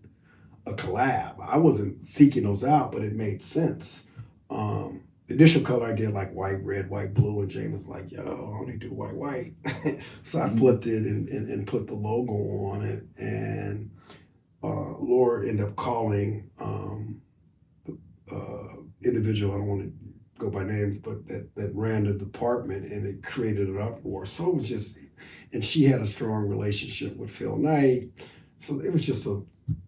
a collab. I wasn't seeking those out, but it made sense. The initial color I did like white, red, white, blue, and Jay was like, yo, I only do white, white. So I flipped it and put the logo on it, and Laura ended up calling the individual, I don't want to go by names, but that ran the department, and it created an uproar. So it was just, and she had a strong relationship with Phil Knight. So it was just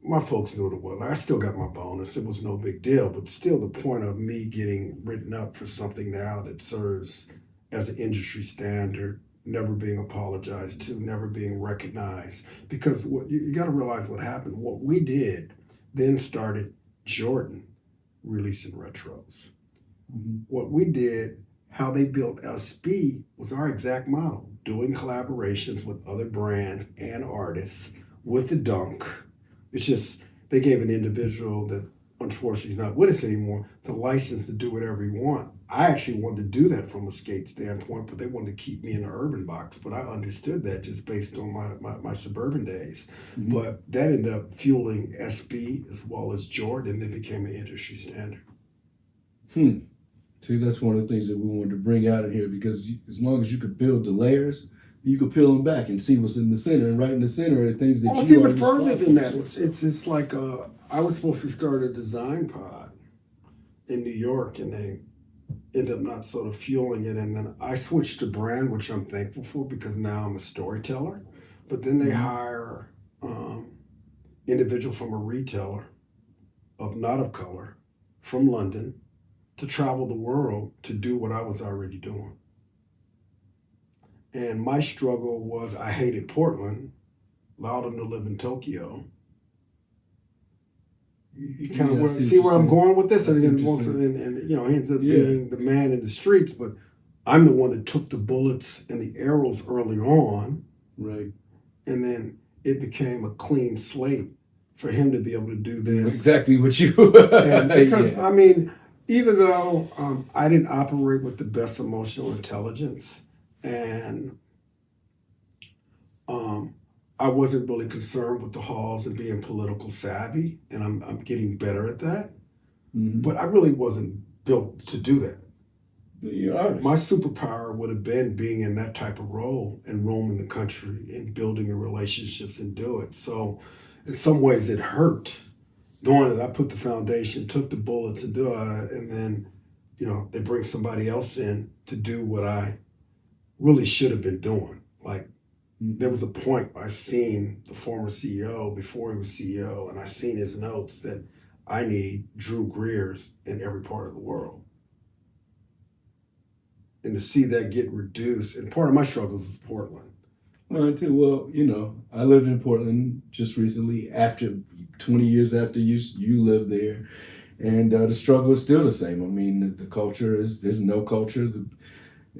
my folks knew what it was. I still got my bonus. It was no big deal, but still the point of me getting written up for something now that serves as an industry standard, never being apologized to, never being recognized. Because what you got to realize what happened. What we did then started Jordan releasing retros. Mm-hmm. What we did, how they built SB was our exact model, doing collaborations with other brands and artists with the Dunk. It's just they gave an individual that unfortunately is not with us anymore the license to do whatever he want. I actually wanted to do that from a skate standpoint, but they wanted to keep me in the urban box. But I understood that just based on my suburban days. Mm-hmm. But that ended up fueling SB as well as Jordan, and then became an industry standard. See, that's one of the things that we wanted to bring out of here, because as long as you could build the layers, you could peel them back and see what's in the center. And right in the center are things that It's you even are further than that. responsible It's like I was supposed to start a design pod in New York, and they ended up not sort of fueling it. And then I switched to brand, which I'm thankful for because now I'm a storyteller. But then they hire individual from a retailer not of color from London to travel the world to do what I was already doing. And my struggle was I hated Portland, allowed them to live in Tokyo. You kind of see where I'm going with this, and you know, he ends up being the man in the streets, but I'm the one that took the bullets and the arrows early on, right? And then it became a clean slate for him to be able to do this. Exactly what you. And because I mean, even though I didn't operate with the best emotional intelligence, and I wasn't really concerned with the halls and being political savvy, and I'm getting better at that. Mm-hmm. But I really wasn't built to do that. My superpower would have been being in that type of role and roaming the country and building the relationships and do it. So in some ways it hurt knowing that I put the foundation, took the bullets and do it, and then, you know, they bring somebody else in to do what I really should have been doing. Like, there was a point I seen the former CEO before he was CEO, and I seen his notes that I need Drew Greer's in every part of the world. And to see that get reduced, and part of my struggles is Portland. Mine too. Well, you know, I lived in Portland just recently, after 20 years after you lived there, and the struggle is still the same. I mean, the culture is, there's no culture,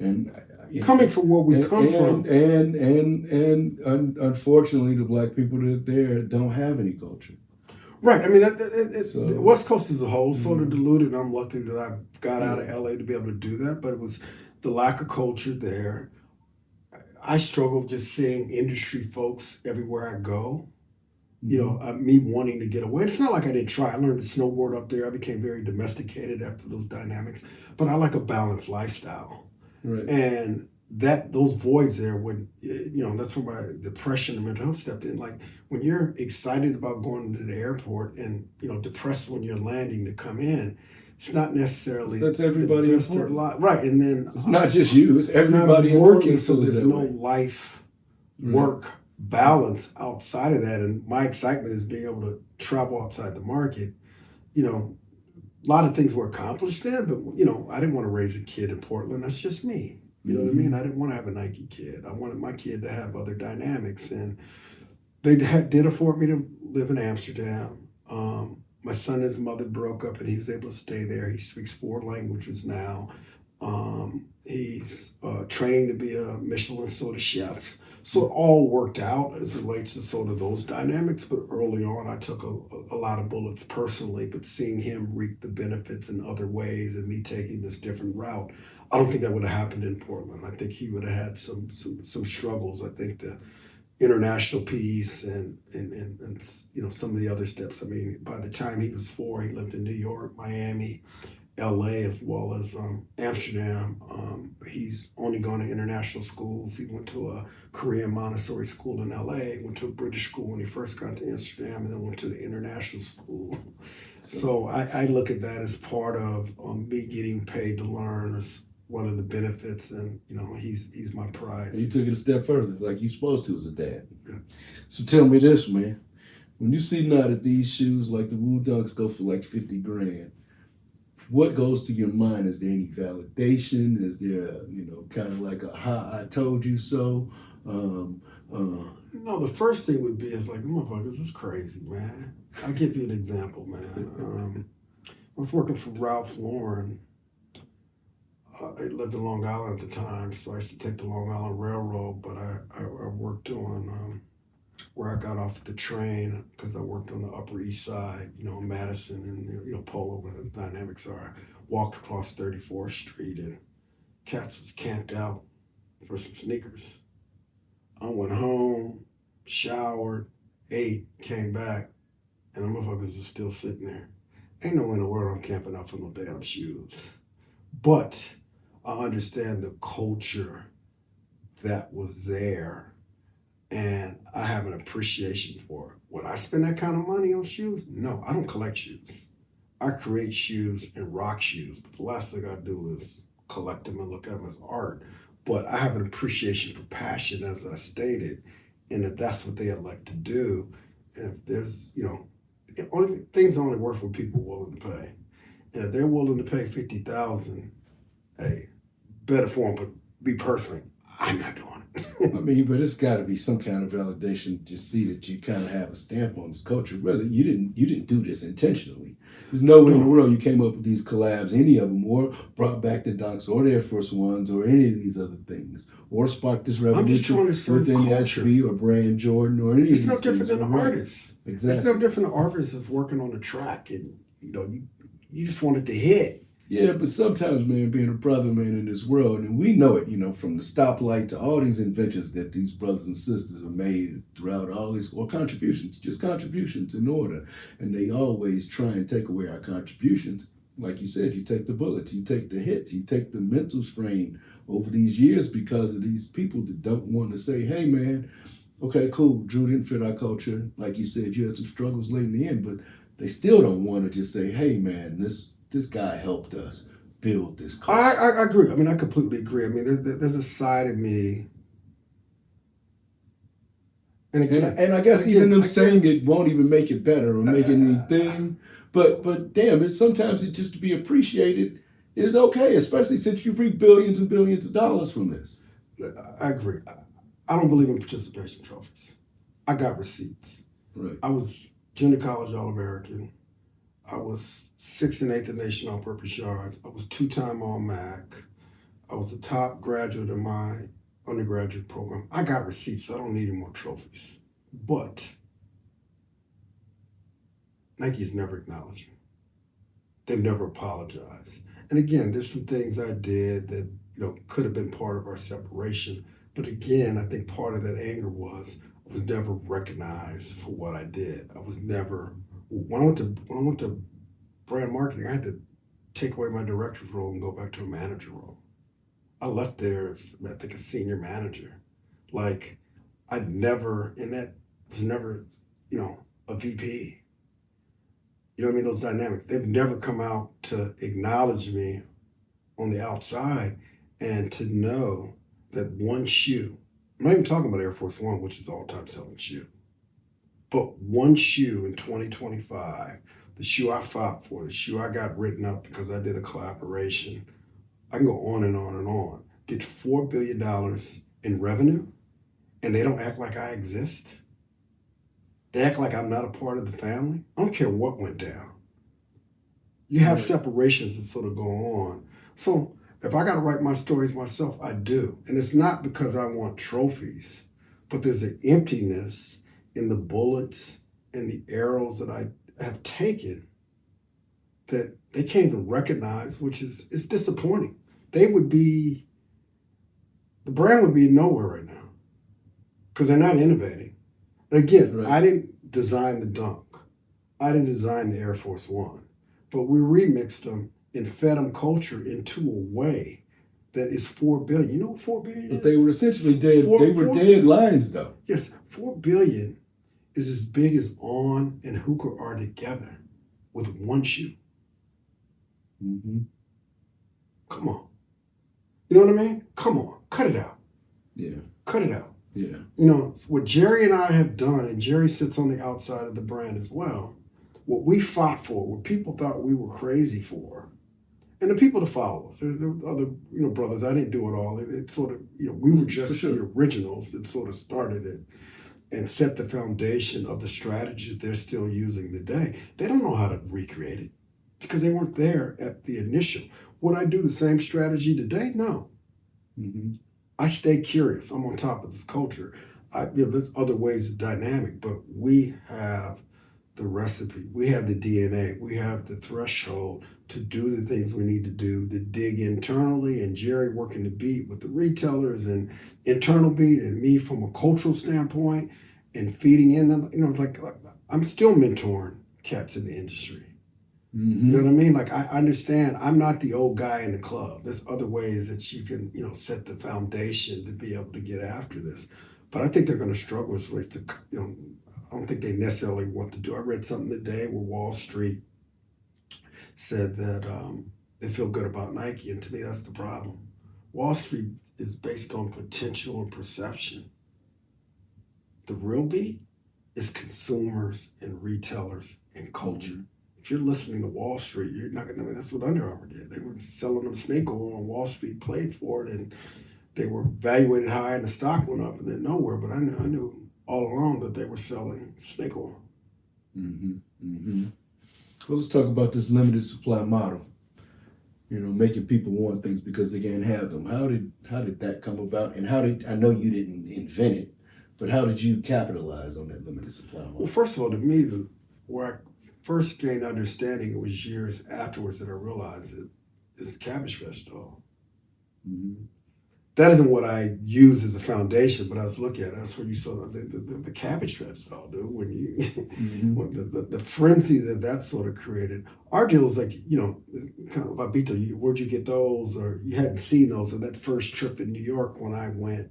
and coming from where we come from, and unfortunately, the black people that there don't have any culture. Right. I mean, the West Coast as a whole sort of diluted. I'm lucky that I got out of LA to be able to do that, but it was the lack of culture there. I struggle just seeing industry folks everywhere I go. You know, me wanting to get away. It's not like I didn't try. I learned to snowboard up there. I became very domesticated after those dynamics. But I like a balanced lifestyle. Right. And those voids there would, you know, that's where my depression and mental health stepped in. Like, when you're excited about going to the airport and, you know, depressed when you're landing to come in, it's not necessarily that's everybody the best of life. Right. And then it's not just you, it's everybody working, so there's no life work balance outside of that. And my excitement is being able to travel outside the market. You know, a lot of things were accomplished there, but, you know, I didn't want to raise a kid in Portland. That's just me. You know what I mean? I didn't want to have a Nike kid. I wanted my kid to have other dynamics. And they did afford me to live in Amsterdam. My son and his mother broke up, and he was able to stay there. He speaks 4 languages now. He's training to be a Michelin sort of chef. So it all worked out as it relates to sort of those dynamics. But early on, I took a lot of bullets personally, but seeing him reap the benefits in other ways and me taking this different route, I don't think that would have happened in Portland. I think he would have had some struggles. I think the international piece and you know, some of the other steps. I mean, by the time he was 4, he lived in New York, Miami, LA, as well as Amsterdam. He's only gone to international schools. He went to a Korean Montessori school in LA, went to a British school when he first got to Amsterdam, and then went to the international school. So I look at that as part of me getting paid to learn as one of the benefits, and, you know, he's my prize. You took it a step further, like you're supposed to as a dad. Yeah. So tell me this, man. When you see now that these shoes, like the Wu Dunks, go for like 50 grand, what goes to your mind? Is there any validation? Is there, you know, kind of like a "ha, I told you so"? No, the first thing would be is like, motherfuckers, this is crazy, man. I'll give you an example, man. I was working for Ralph Lauren. I lived in Long Island at the time, so I used to take the Long Island Railroad, but I worked on where I got off the train because I worked on the Upper East Side, Madison and, Polo, where the dynamics are. Walked across 34th Street and cats was camped out for some sneakers. I went home, showered, ate, came back, and the motherfuckers were still sitting there. Ain't no way in the world I'm camping out for no damn shoes. But I understand the culture that was there, and I have an appreciation for it. Would I spend that kind of money on shoes? No, I don't collect shoes. I create shoes and rock shoes, but the last thing I do is collect them and look at them as art. But I have an appreciation for passion, as I stated, and if that's what they elect to do, and if there's, things are only worth what people are willing to pay. And if they're willing to pay $50,000, hey, better for them, but me personally, I'm not doing it. I mean, but it's got to be some kind of validation to see that you kind of have a stamp on this culture. Whether you didn't do this intentionally. There's no way in the world you came up with these collabs, any of them, or brought back the Dunks or the Air Force Ones or any of these other things, or sparked this revolution within SB or Brand Jordan or any of these things. It's no different than the artist. Exactly. It's no different than artists that's working on the track and you just want it to hit. Yeah, but sometimes, man, being a brother, man, in this world, and we know it, from the stoplight to all these inventions that these brothers and sisters have made throughout all these, or just contributions in order. And they always try and take away our contributions. Like you said, you take the bullets, you take the hits, you take the mental strain over these years because of these people that don't want to say, hey, man, okay, cool, Drew didn't fit our culture. Like you said, you had some struggles late in the end, but they still don't want to just say, hey, man, this guy helped us build this culture. I agree. I mean, I completely agree. I mean, there's a side of me. And I guess even them saying it won't even make it better or make anything. But damn, sometimes it just to be appreciated is okay, especially since you've reaped billions and billions of dollars from this. I agree. I don't believe in participation trophies. I got receipts. Right. I was junior college All-American. I was 6th and 8th in nation all-purpose yards. I was 2-time All-MAC. I was the top graduate in my undergraduate program. I got receipts, so I don't need any more trophies. But Nike's never acknowledged me. They've never apologized. And again, there's some things I did that could have been part of our separation. But again, I think part of that anger was I was never recognized for what I did. I was never. When I went to brand marketing, I had to take away my director's role and go back to a manager role. I left there as, I think, a senior manager. Like, I was never, a VP. You know what I mean? Those dynamics. They've never come out to acknowledge me on the outside and to know that one shoe, I'm not even talking about Air Force One, which is all-time selling shoe. But one shoe in 2025, the shoe I fought for, the shoe I got written up because I did a collaboration, I can go on and on and on, did $4 billion in revenue, and they don't act like I exist. They act like I'm not a part of the family. I don't care what went down. You have separations that sort of go on. So if I got to write my stories myself, I do. And it's not because I want trophies, but there's an emptiness in the bullets and the arrows that I have taken that they can't even recognize, which is disappointing. The brand would be nowhere right now because they're not innovating. And again, right. I didn't design the Dunk. I didn't design the Air Force One, but we remixed them and fed them culture into a way that is $4 billion. You know what $4 billion is? But they were essentially dead. They were dead lines, though. Yes, $4 billion is as big as On and Hooker are together with one shoe. Mm-hmm. Come on. You know what I mean? Come on. Cut it out. Yeah. Cut it out. Yeah. What Jerry and I have done, and Jerry sits on the outside of the brand as well, what we fought for, what people thought we were crazy for, and the people to follow us. There were other, brothers. I didn't do it all. It sort of, we were just the originals that sort of started it and set the foundation of the strategies they're still using today. They don't know how to recreate it because they weren't there at the initial. Would I do the same strategy today? No. Mm-hmm. I stay curious. I'm on top of this culture. There's other ways of dynamic, but we have the recipe. We have the DNA. We have the threshold to do the things we need to do, to dig internally, and Jerry working the beat with the retailers and internal beat, and me from a cultural standpoint and feeding in them. It's like I'm still mentoring cats in the industry. Mm-hmm. You know what I mean? Like, I understand I'm not the old guy in the club. There's other ways that you can, set the foundation to be able to get after this. But I think they're going to struggle with ways to, I don't think they necessarily want to do. I read something today where Wall Street said that they feel good about Nike. And to me, that's the problem. Wall Street is based on potential and perception. The real beat is consumers and retailers and culture. If you're listening to Wall Street, you're not going to. That's what Under Armour did. They were selling them snake oil on Wall Street, played for it, and they were valuated high, and the stock went up, and then nowhere. But I knew all along that they were selling snake oil. Mm-hmm. Mm-hmm. Well, let's talk about this limited supply model. Making people want things because they can't have them. How did that come about? And I know you didn't invent it, but how did you capitalize on that limited supply model? Well, first of all, to me, where I first gained understanding, it was years afterwards that I realized it is the Cabbage Patch doll. Mm-hmm. That isn't what I use as a foundation, but I was looking at it. That's where you saw the Cabbage Patch doll, dude. When you, mm-hmm. when the frenzy that sort of created. Our deal is like, kind of Babito, where'd you get those? Or you hadn't seen those. And that first trip in New York when I went,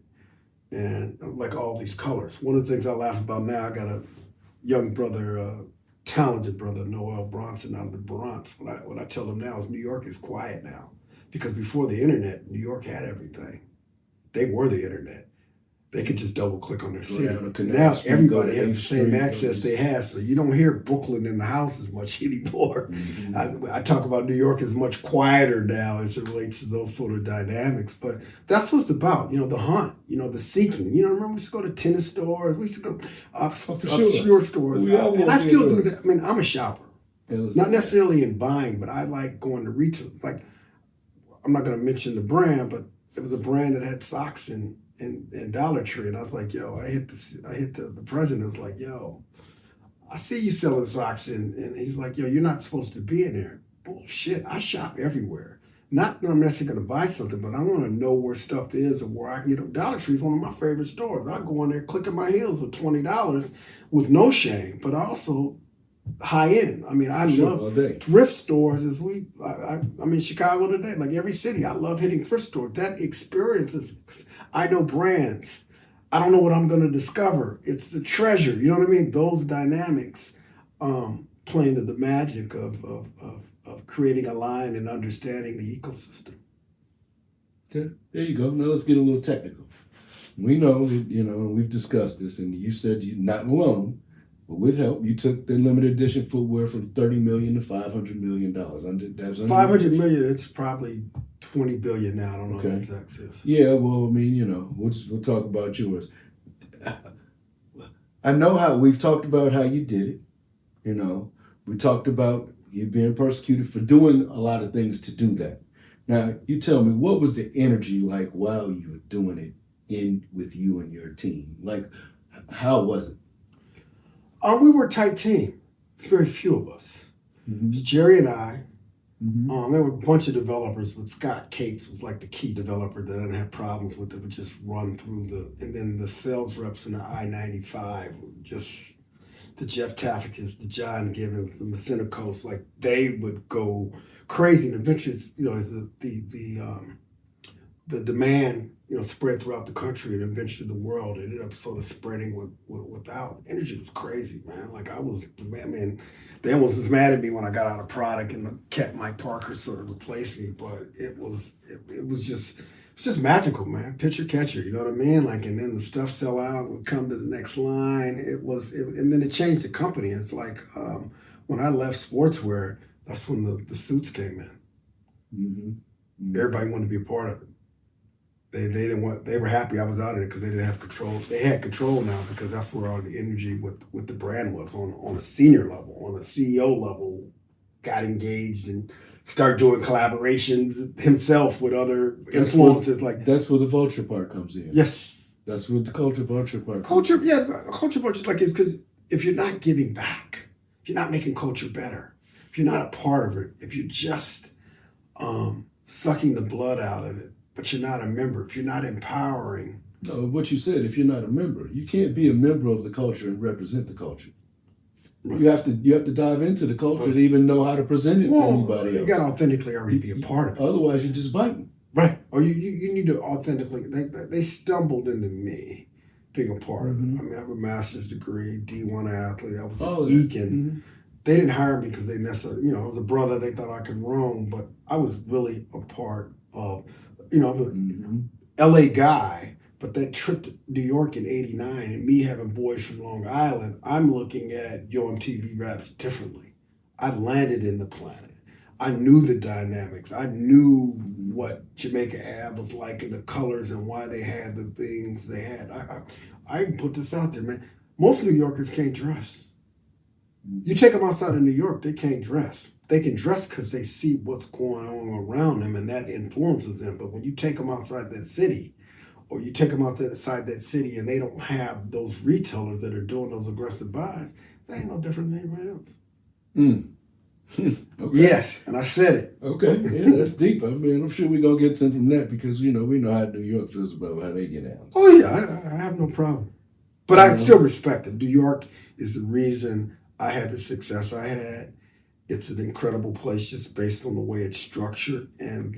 and like all these colors. One of the things I laugh about now, I got a young brother, talented brother, Noel Bronson out of the Bronx. What I tell him now is New York is quiet now, because before the internet, New York had everything. They were the internet. They could just double click on their city. Now everybody has the same access they had, so you don't hear Brooklyn in the house as much anymore. Mm-hmm. I talk about New York as much quieter now as it relates to those sort of dynamics, but that's what it's about. The hunt, the seeking. Remember we used to go to tennis stores, we used to go obscure stores, and I still do that. I mean, I'm a shopper, not necessarily in buying, but I like going to retail. Like, I'm not going to mention the brand, but it was a brand that had socks in Dollar Tree, and I was like, yo, I hit the president. I was like, yo, I see you selling socks, and he's like, yo, you're not supposed to be in there. Bullshit, I shop everywhere. Not that I'm necessarily going to buy something, but I want to know where stuff is and where I can get it. Dollar Tree is one of my favorite stores. I go in there clicking my heels with $20 with no shame, but also high end. I mean, I love thrift stores. I'm in Chicago today, like every city. I love hitting thrift stores. That experience is, I know brands. I don't know what I'm going to discover. It's the treasure. You know what I mean? Those dynamics play into the magic of creating a line and understanding the ecosystem. Okay, there you go. Now let's get a little technical. We know, we've discussed this, and you said you're not alone. But with help, you took the limited edition footwear from $30 million to $500 million. $500 million, it's probably $20 billion now. I don't know what the exact is. Yeah, well, I mean, we'll talk about yours. I know how we've talked about how you did it. We talked about you being persecuted for doing a lot of things to do that. Now, you tell me, what was the energy like while you were doing it with you and your team? Like, how was it? We were a tight team. It's very few of us. Mm-hmm. It's Jerry and I. Mm-hmm. There were a bunch of developers, but Scott Cates was like the key developer that I didn't have problems with. It would just run through and then the sales reps in the I-95, just the Jeff Taffikas, the John Givens, the Messina Coast, like they would go crazy. And eventually, as the demand, spread throughout the country and eventually the world, it ended up sort of spreading without. Energy was crazy, man. Like I was, man, they almost was mad at me when I got out of product and kept Mike Parker sort of replaced me, but it was just magical, man. Pitcher catcher, you know what I mean? Like, and then the stuff sell out, would come to the next line. And then it changed the company. It's like when I left sportswear, that's when the suits came in. Everybody wanted to be a part of it. They didn't want. They were happy I was out of it because they didn't have control. They had control now because that's where all the energy with the brand was on a senior level, on a CEO level. Got engaged and start doing collaborations himself with other influencers. That's where the vulture part comes in. Yes, that's what the culture vulture part. Culture vulture is like it's because if you're not giving back, if you're not making culture better, if you're not a part of it, if you're just sucking the blood out of it, but you're not a member, if you're not empowering. No, what you said, if you're not a member, you can't be a member of the culture and represent the culture. Right. You have to dive into the culture to even know how to present it to anybody else. You got to authentically already be a part of it. Otherwise, you're just biting. Right. Or you need to authentically. They stumbled into me being a part of it. I mean, I have a master's degree, D1 athlete. I was an Eakin. They didn't hire me because they necessarily, I was a brother. They thought I could roam, but I was really a part of, I was an LA guy. But that trip to New York in '89 and me having boys from Long Island, I'm looking at Yo MTV Raps differently. I landed in the planet. I knew the dynamics. I knew what Jamaica Ave was like and the colors and why they had the things they had. I put this out there, man. Most New Yorkers can't dress. You take them outside of New York, they can't dress. They can dress because they see what's going on around them and that influences them. But when you take them outside that city, or you take them outside that city and they don't have those retailers that are doing those aggressive buys, they ain't no different than anybody else. Okay. Yes, and I said it. Okay, yeah, that's deep. I mean, I'm sure we're going to get some from that because, we know how New York feels about how they get out. Oh, yeah, I have no problem. But I still respect it. New York is the reason I had the success I had. It's an incredible place just based on the way it's structured and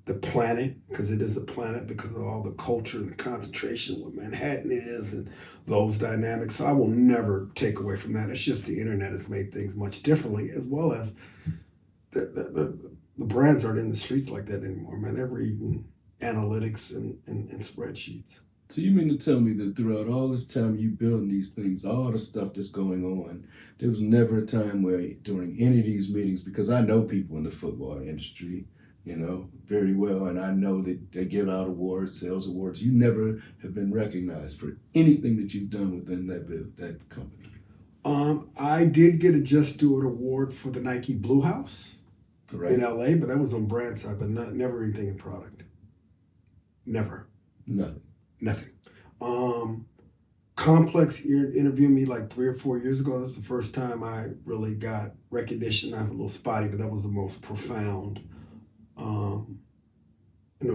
the planet, because it is a planet because of all the culture and the concentration of what Manhattan is and those dynamics. So I will never take away from that. It's just the internet has made things much differently, as well as the brands aren't in the streets like that anymore, man. They're reading analytics and spreadsheets. So you mean to tell me that throughout all this time you building these things, all the stuff that's going on, there was never a time where during any of these meetings, because I know people in the football industry, very well, and I know that they give out awards, sales awards. You never have been recognized for anything that you've done within that company. I did get a Just Do It award for the Nike Blue House in LA, but that was on brand side, but never anything in product. Never. Nothing. Complex interviewed me like 3 or 4 years ago. That's the first time I really got recognition. I'm a little spotty, but that was the most profound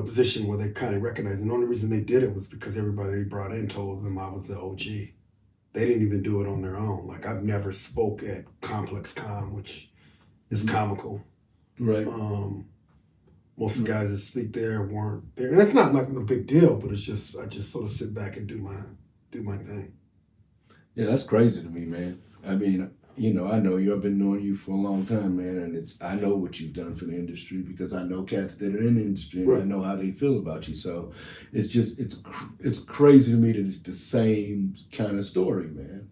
position where they kind of recognized. And the only reason they did it was because everybody they brought in told them I was the OG. They didn't even do it on their own. Like, I've never spoke at Complex Con, which is comical. Right. Most of the guys that speak there weren't there. And it's not like no big deal, but it's just, I just sort of sit back and do my thing. Yeah, that's crazy to me, man. I mean, I know you. I've been knowing you for a long time, man, and I know what you've done for the industry because I know cats that are in the industry and I know how they feel about you. So it's crazy to me that it's the same kind of story, man.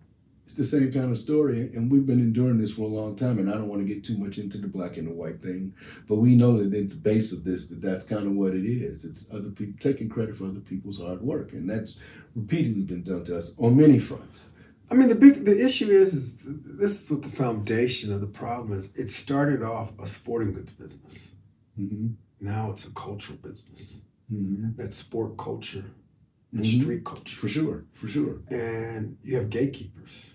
It's the same kind of story, and we've been enduring this for a long time, and I don't want to get too much into the black and the white thing, but we know that at the base of this, that's kind of what it is. It's other people taking credit for other people's hard work, and that's repeatedly been done to us on many fronts. I mean, the issue is this is what the foundation of the problem is. It started off a sporting goods business. Mm-hmm. Now it's a cultural business. Mm-hmm. That's sport culture and street culture. For sure. And you have gatekeepers.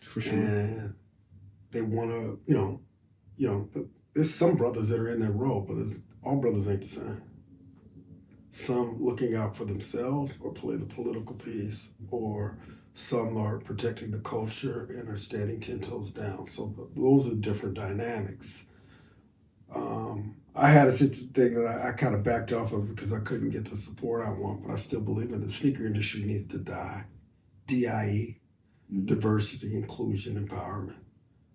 For sure. And they want to, there's some brothers that are in that role, but all brothers ain't the same. Some looking out for themselves or play the political piece, or some are protecting the culture and are standing 10 toes down. So those are different dynamics. I had a thing that I kind of backed off of because I couldn't get the support I want, but I still believe in the sneaker industry needs to die. DIE, diversity, inclusion, empowerment.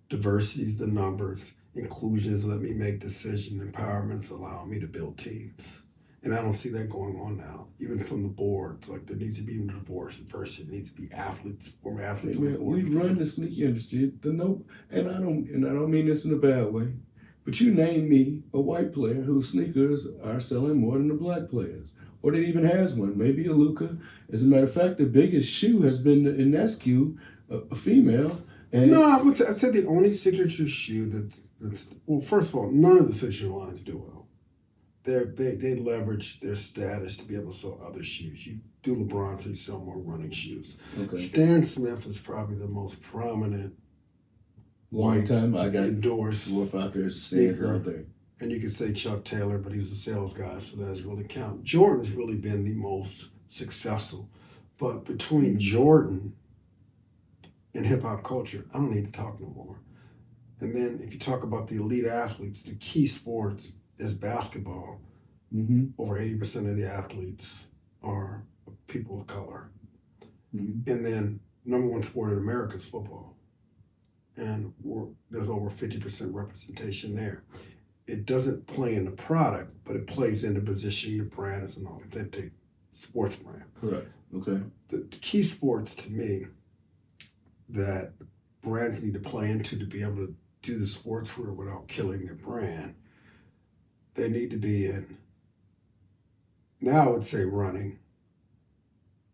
Diversity is the numbers. Inclusion is let me make decisions. Empowerment is allowing me to build teams. And I don't see that going on now, even from the boards. Like, there needs to be even diversity. It needs to be athletes, former athletes. Hey, man, we run the sneaker industry. And I don't mean this in a bad way. But you name me a white player whose sneakers are selling more than the black players, or that even has one. Maybe a Luka. As a matter of fact, the biggest shoe has been in Nescu, a female. And No, I said the only signature shoe that's well, first of all, none of the signature lines do well. They leverage their status to be able to sell other shoes. You do LeBron, so you sell more running shoes. okay, Stan Smith is probably the most prominent long white time I got endorsed dwarf out there stands all sneaker. day. And you could say Chuck Taylor, but he was a sales guy, so that doesn't really count. Jordan's really been the most successful. But between Jordan and hip hop culture, I don't need to talk no more. And then if you talk about the elite athletes, the key sports is basketball. Over 80% of the athletes are people of color. And then number one sport in America is football. And there's over 50% representation there. It doesn't play in the product, but it plays into positioning the brand as an authentic sports brand. Correct. Okay. The key sports to me that brands need to play into to be able to do the sportswear without killing their brand, they need to be in, now I would say running,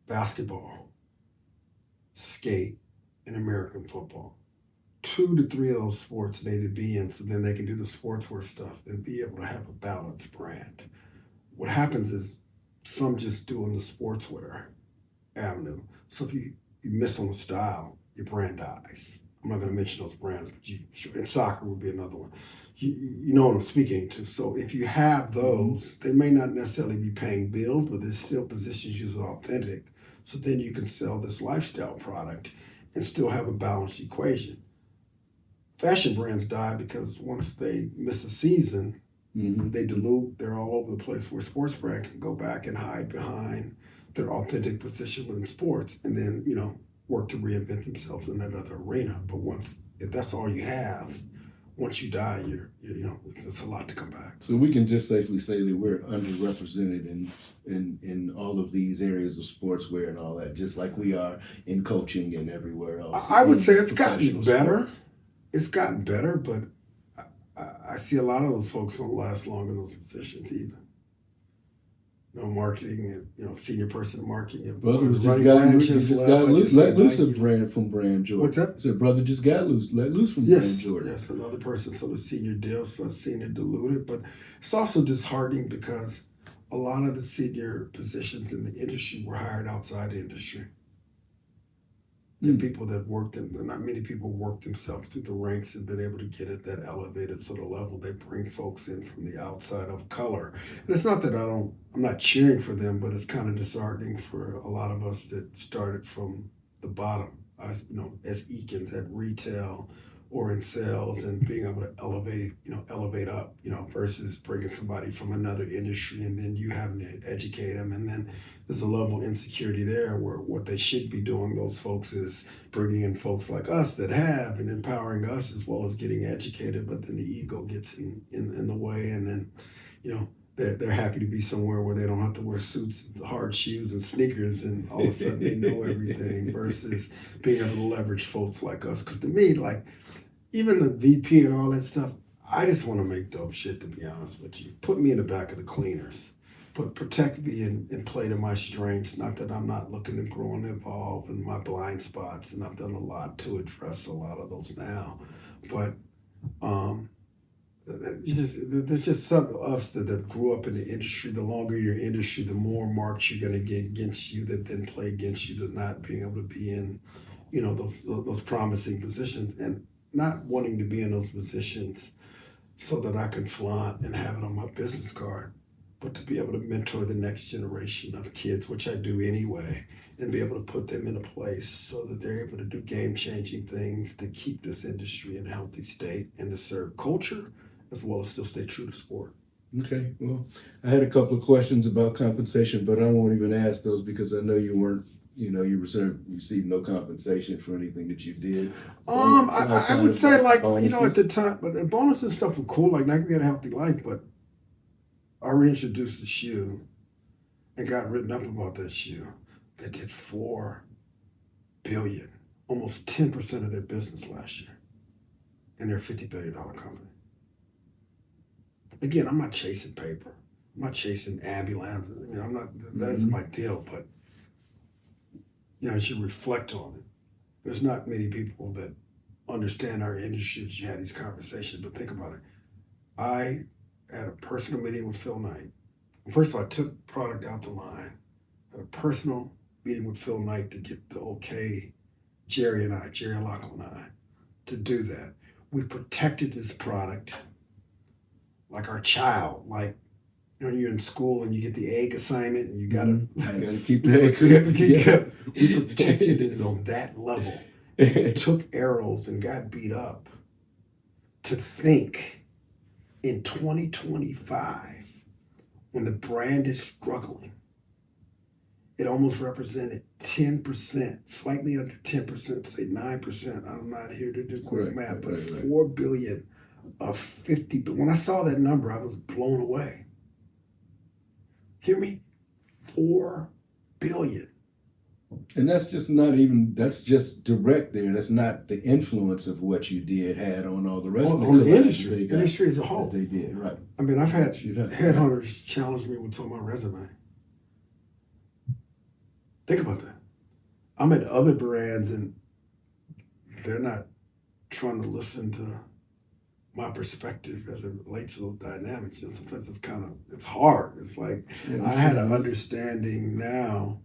basketball, skate, and American football. 2 to 3 of those sports they need to be in so then they can do the sportswear stuff and be able to have a balanced brand. What happens is some just doing the sportswear avenue. So if you miss on the style, your brand dies. I'm not going to mention those brands, but and soccer would be another one. You know what I'm speaking to. So if you have those, they may not necessarily be paying bills, but it still positions you as authentic. So then you can sell this lifestyle product and still have a balanced equation. Fashion brands die because once they miss a season, they dilute, they're all over the place, where sports brand can go back and hide behind their authentic position within sports and then, work to reinvent themselves in that other arena. But if that's all you have, once you die, it's a lot to come back. So we can just safely say that we're underrepresented in all of these areas of sportswear and all that, just like we are in coaching and everywhere else. I would say it's gotten better. Sports. It's gotten better, but I see a lot of those folks don't last long in those positions either. Marketing and senior person in marketing. Brother just got loose. Let loose a brand from Brand Jordan. What's that? I said, brother just got loose. Let loose from Brand Jordan. Yes, another person. So the senior deal, so I've seen it diluted, but it's also disheartening because a lot of the senior positions in the industry were hired outside the industry. And people that worked not many people worked themselves through the ranks and been able to get at that elevated sort of level. They bring folks in from the outside of color. And it's not that I'm not cheering for them, but it's kind of disheartening for a lot of us that started from the bottom, as Eakins at retail or in sales, and being able to elevate up, versus bringing somebody from another industry and then you having to educate them. And then there's a level of insecurity there where what they should be doing, those folks, is bringing in folks like us that have and empowering us as well as getting educated, but then the ego gets in the way, and then, they're happy to be somewhere where they don't have to wear suits, hard shoes, and sneakers, and all of a sudden they know everything, versus being able to leverage folks like us. Because to me, even the VP and all that stuff, I just want to make dope shit, to be honest with you. Put me in the back of the cleaners, but protect me and play to my strengths. Not that I'm not looking to grow and evolve in my blind spots, and I've done a lot to address a lot of those now. But there's just some of us that grew up in the industry. The longer you're in the industry, the more marks you're going to get against you that then play against you, to not being able to be in, those promising positions, and not wanting to be in those positions so that I can flaunt and have it on my business card, but to be able to mentor the next generation of kids, which I do anyway, and be able to put them in a place so that they're able to do game-changing things to keep this industry in a healthy state and to serve culture as well as still stay true to sport. Okay, well, I had a couple of questions about compensation, but I won't even ask those because I know you weren't, you received no compensation for anything that you did. I would say at the time, but the bonuses and stuff were cool. Like Nike had a healthy life, but I reintroduced the shoe and got written up about that shoe. They did $4 billion, almost 10% of their business last year, and they're a $50 billion company. again, I'm not chasing paper. I'm not chasing ambulances. You know, I'm not. That's my deal. But you know, as you reflect on it, there's not many people that understand our industry that you had these conversations. But think about it. I had a personal meeting with Phil Knight. First of all, I took product out the line. Had a personal meeting with Phil Knight to get the okay, Jerry Lockle and I, to do that. We protected this product like our child. Like, you know, you're in school and you get the egg assignment and you gotta, keep the egg. We protected it on that level. We took arrows and got beat up. To think in 2025, when the brand is struggling, it almost represented 10%, slightly under 10%, say 9%. I'm not here to do quick math, but 4 billion of 50. But when I saw that number, I was blown away. Hear me? 4 billion. And that's just not even, that's just direct there. That's not the influence of what you did had on all the rest of the industry. The industry as a whole. They did, right. I mean, I've had headhunters challenge me with on my resume. Think about that. I'm at other brands and they're not trying to listen to my perspective as it relates to those dynamics. And sometimes it's hard. It's like I had an understanding now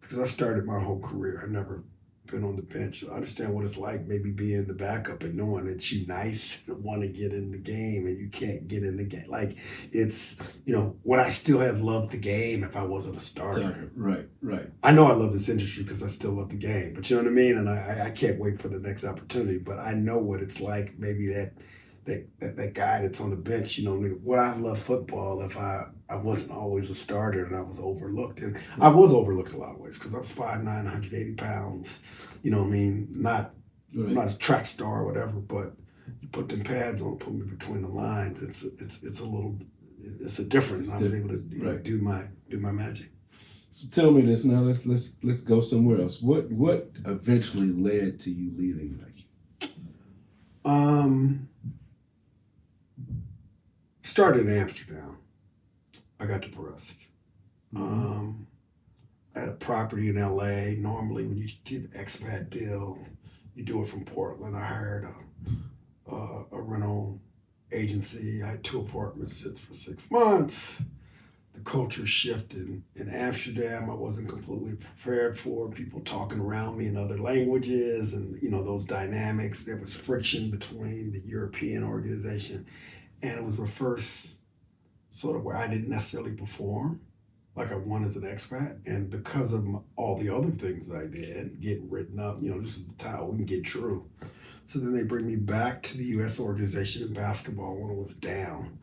because I started my whole career. I've never been on the bench. I understand what it's like maybe being the backup and knowing that you nice and want to get in the game and you can't get in the game. Like it's, you know, would I still have loved the game if I wasn't a starter? Right. I know I love this industry because I still love the game, but you know what I mean? And I can't wait for the next opportunity, but I know what it's like, maybe that guy that's on the bench, you know, would I have loved football if I wasn't always a starter and I was overlooked? And I was overlooked a lot of ways because I was 5'9", 180 pounds, you know what I mean? Not a track star or whatever, but you put them pads on, put me between the lines. It's a difference. I was able to do my magic. So tell me this now. Let's go somewhere else. What eventually led to you leaving Nike? Started in Amsterdam. I got depressed. I had a property in LA. Normally, when you get an expat deal, you do it from Portland. I hired a rental agency. I had 2 apartments for 6 months. The culture shifted in Amsterdam. I wasn't completely prepared for people talking around me in other languages and, you know, those dynamics. There was friction between the European organization. And it was the first sort of where I didn't necessarily perform like I won as an expat. And because of all the other things I did, getting written up, you know, this is the time we can get true. So then they bring me back to the U.S. organization in basketball when it was down.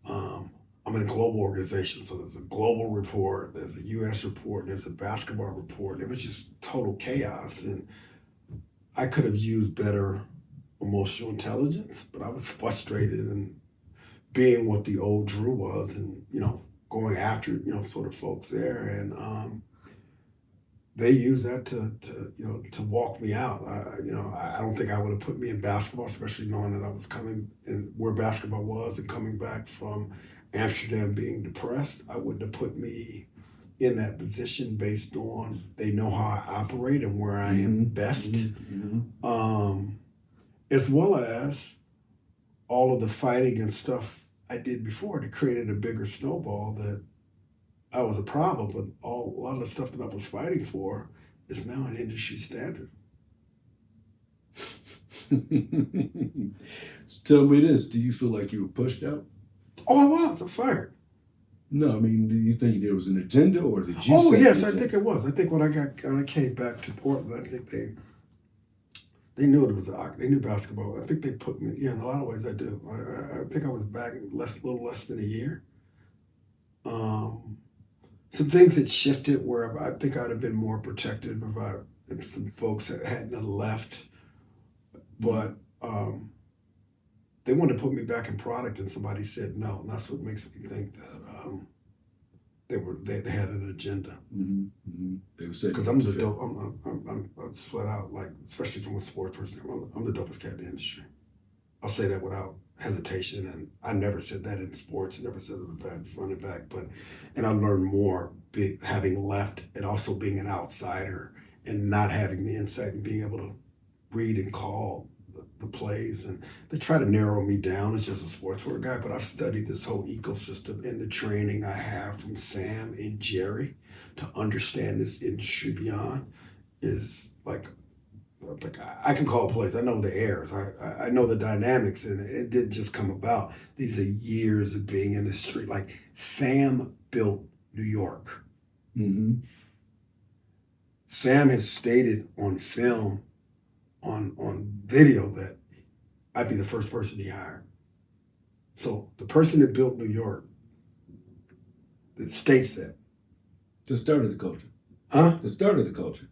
I'm in a global organization, so there's a global report, there's a U.S. report, there's a basketball report. It was just total chaos. And I could have used better emotional intelligence, but I was frustrated and being what the old Drew was and, you know, going after, you know, sort of folks there. And they used that to walk me out. I don't think I would have put me in basketball, especially knowing that I was coming and where basketball was and coming back from Amsterdam being depressed. I wouldn't have put me in that position based on they know how I operate and where I am best. As well as all of the fighting and stuff I did before that created a bigger snowball that I was a problem, but a lot of the stuff that I was fighting for is now an industry standard. So tell me this, do you feel like you were pushed out? Oh, I was fired. No, I mean, do you think there was an agenda or did you Oh, yes, I think it was. I think when I came back to Portland, I think they knew it was they knew basketball. I think they put me, in a lot of ways I do. I think I was back a little less than a year. Some things had shifted where I think I'd have been more protective if some folks hadn't left. But they wanted to put me back in product and somebody said no. And that's what makes me think that they had an agenda. They were saying because I'm the dope. I'm flat out, like, especially from a sports person. I'm the dopest cat in the industry. I'll say that without hesitation. And I never said that in sports. I never said it was a bad running back. And I learned more having left and also being an outsider and not having the insight and being able to read and call the plays. And they try to narrow me down as just a sportswear guy, but I've studied this whole ecosystem and the training I have from Sam and Jerry to understand this industry beyond is like I can call plays. I know the airs. I know the dynamics, and it didn't just come about. These are years of being in the street. Like Sam built New York. Mm-hmm. Sam has stated on film, on video, that I'd be the first person he hired. So the person that built New York, that states that. The start of the culture. Huh? The start of the culture.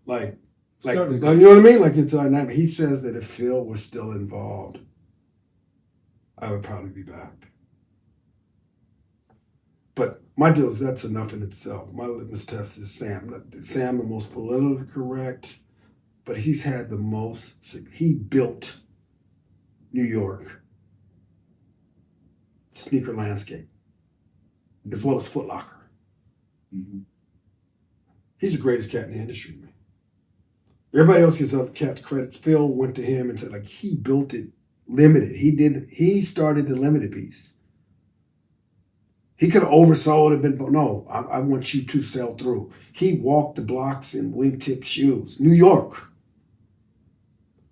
Like you know what I mean? Like it's dynamic. He says that if Phil was still involved, I would probably be back. But my deal is that's enough in itself. My litmus test is Sam. Sam, the most politically correct, but he's had the most. He built New York sneaker landscape as well as Foot Locker. Mm-hmm. He's the greatest cat in the industry to me. Everybody else gives other cats credit. Phil went to him and said, like, he built it limited. He started the limited piece. He could have oversold and been, no, I want you to sell through. He walked the blocks in wingtip shoes. New York.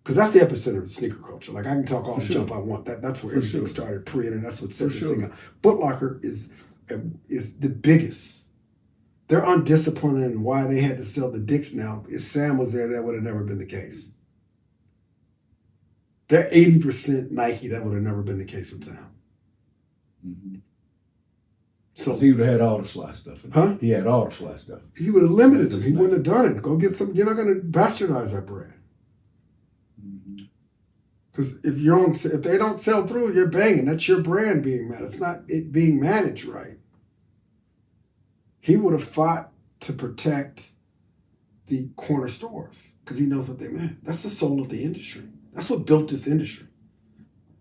Because that's the epicenter of the sneaker culture. Like, I can talk all the jump I want. That's where everything started pre-internet. That's what set this thing up. Foot Locker is the biggest. They're undisciplined in why they had to sell the dicks now. If Sam was there, that would have never been the case. They're 80% Nike. That would have never been the case with Sam. Mm-hmm. So he would have had all the fly stuff. He had all the fly stuff. He would have limited them. He wouldn't have done it. Go get some. You're not going to bastardize that brand. Because if they don't sell through, you're banging. That's your brand being managed. It's not it being managed right. He would have fought to protect the corner stores because he knows what they meant. That's the soul of the industry. That's what built this industry.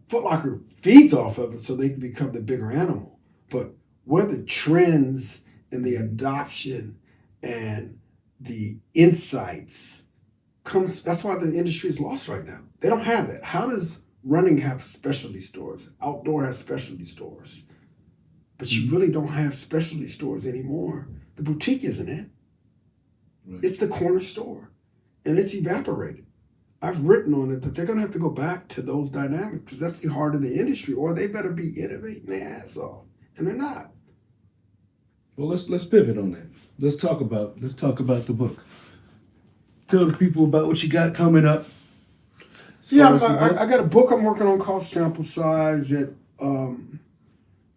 Foot Locker feeds off of it so they can become the bigger animal. But where the trends and the adoption and the insights comes, that's why the industry is lost right now. They don't have that. How does running have specialty stores? Outdoor has specialty stores. But you really don't have specialty stores anymore. The boutique isn't it. Right. It's the corner store. And it's evaporated. I've written on it that they're going to have to go back to those dynamics because that's the heart of the industry, or they better be innovating their ass off. And they're not. Well, let's pivot on that. Let's talk about the book. Tell the people about what you got coming up. Yeah, I got a book I'm working on called Sample Size that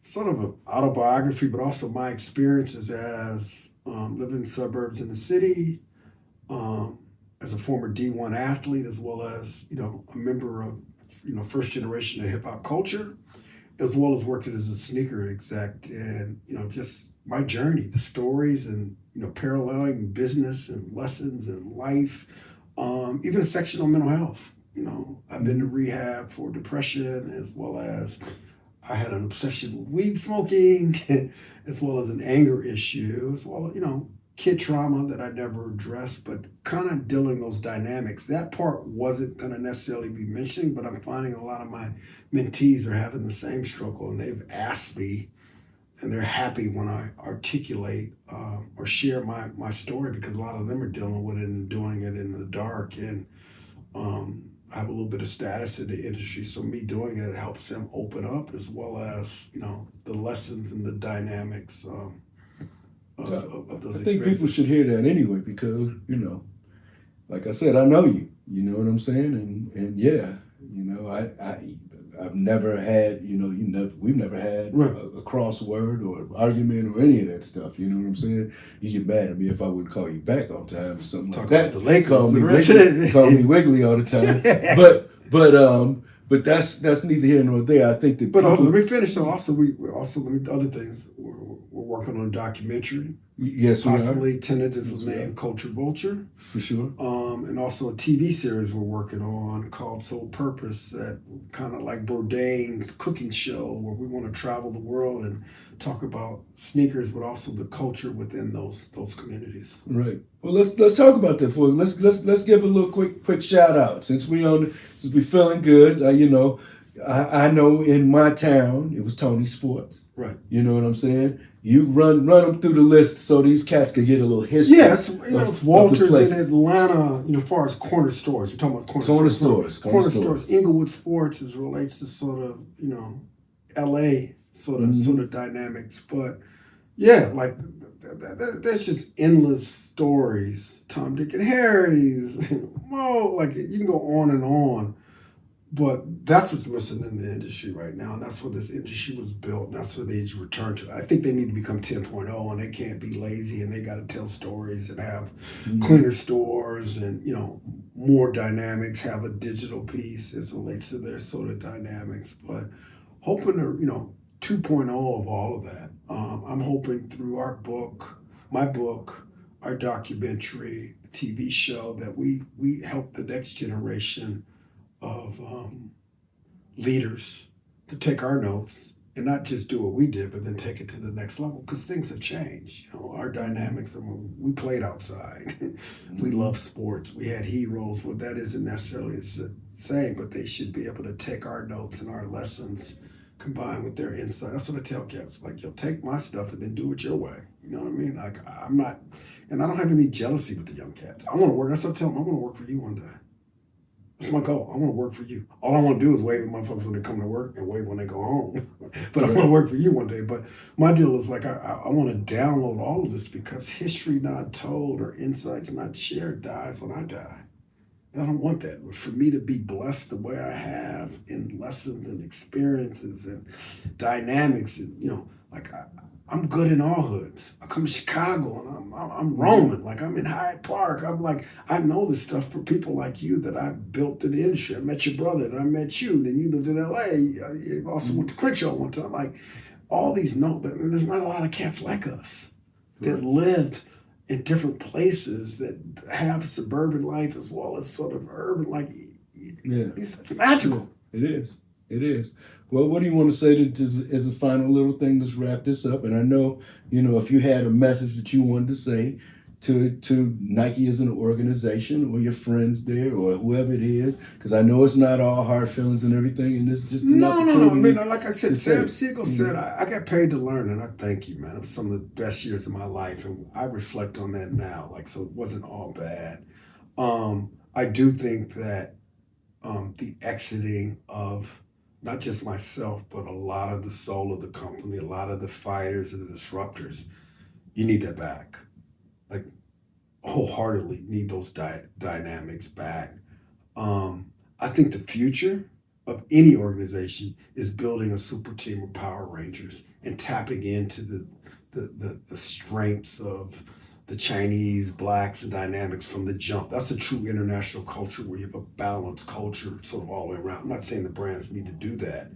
sort of an autobiography, but also my experiences as living in suburbs in the city, as a former D1 athlete, as well as, a member of, first generation of hip hop culture, as well as working as a sneaker exec and, just my journey, the stories and, paralleling business and lessons and life, even a section on mental health. I've been to rehab for depression, as well as I had an obsession with weed smoking, as well as an anger issue, as well as, kid trauma that I never addressed, but kind of dealing those dynamics. That part wasn't going to necessarily be mentioned, but I'm finding a lot of my mentees are having the same struggle, and they've asked me, and they're happy when I articulate or share my story, because a lot of them are dealing with it and doing it in the dark. And I have a little bit of status in the industry, so me doing it helps them open up, as well as, the lessons and the dynamics of those I think people should hear that anyway, because, like I said, I know you. You know what I'm saying? And yeah, I've never had, we've never had a crossword or an argument or any of that stuff. You know what I'm saying? You get mad at me if I wouldn't call you back on time or something like that. The Lakers, call me Wiggly all the time. But that's neither here nor there. I think that. But let me finish. So also, let me other things we're working on a documentary. Yes, we are. Possibly tentatively Yes, we are. named Culture Vulture. For sure. And also a TV series we're working on called Soul Purpose, that kind of like Bourdain's cooking show, where we want to travel the world and talk about sneakers, but also the culture within those communities. Right. Well, let's talk about that for let's give a little quick shout out since we feeling good. I know in my town it was Tony Sports. Right. You know what I'm saying? You run them through the list so these cats can get a little history. Yes, it's Walters in Atlanta. As far as corner stores, you're talking about corner stores. Corner stores. Inglewood Sports as relates to sort of L.A. sort of dynamics, but yeah, like there's just endless stories. Tom, Dick, and Harry's. Mo, like you can go on and on. But that's what's missing in the industry right now. And that's what this industry was built. And that's what they need to return to. I think they need to become 10.0, and they can't be lazy, and they got to tell stories and have cleaner stores and, more dynamics, have a digital piece as it relates to their sort of dynamics. But hoping to, 2.0 of all of that. I'm hoping through my book, our documentary, the TV show, that we help the next generation of leaders to take our notes and not just do what we did, but then take it to the next level, because things have changed. Our dynamics, we played outside. We love sports. We had heroes. Well, that isn't necessarily the same, but they should be able to take our notes and our lessons combined with their insight. That's what I tell cats. Like, you'll take my stuff and then do it your way. You know what I mean? Like, I'm not, and I don't have any jealousy with the young cats. I want to work. That's what I tell them. I want to work for you one day. That's my goal. I want to work for you. All I want to do is wave at motherfuckers when they come to work and wave when they go home. But I want to work for you one day. But my deal is like, I want to download all of this, because history not told or insights not shared dies when I die. And I don't want that. For me to be blessed the way I have in lessons and experiences and dynamics, and I'm good in all hoods. I come to Chicago and I'm roaming. Like, I'm in Hyde Park. I'm like, I know this stuff for people like you that I built in the industry. I met your brother, and I met you. Then you lived in LA. You also went to Crenshaw one time. Like, all these there's not a lot of cats like us that lived in different places that have suburban life as well as sort of urban. Like, it's magical. It is. It is. Well, what do you want to say as a final little thing? Let's wrap this up. And I know, if you had a message that you wanted to say to Nike as an organization, or your friends there, or whoever it is, because I know it's not all hard feelings and everything, and it's just an opportunity. I mean, like I said, Sam Siegel said, I got paid to learn, and I thank you, man. It was some of the best years of my life, and I reflect on that now. Like, so it wasn't all bad. I do think that the exiting of not just myself, but a lot of the soul of the company, a lot of the fighters and the disruptors, you need that back. Like, wholeheartedly need those dynamics back. I think the future of any organization is building a super team of Power Rangers and tapping into the strengths of the Chinese, blacks, and dynamics from the jump. That's a true international culture where you have a balanced culture sort of all the way around. I'm not saying the brands need to do that,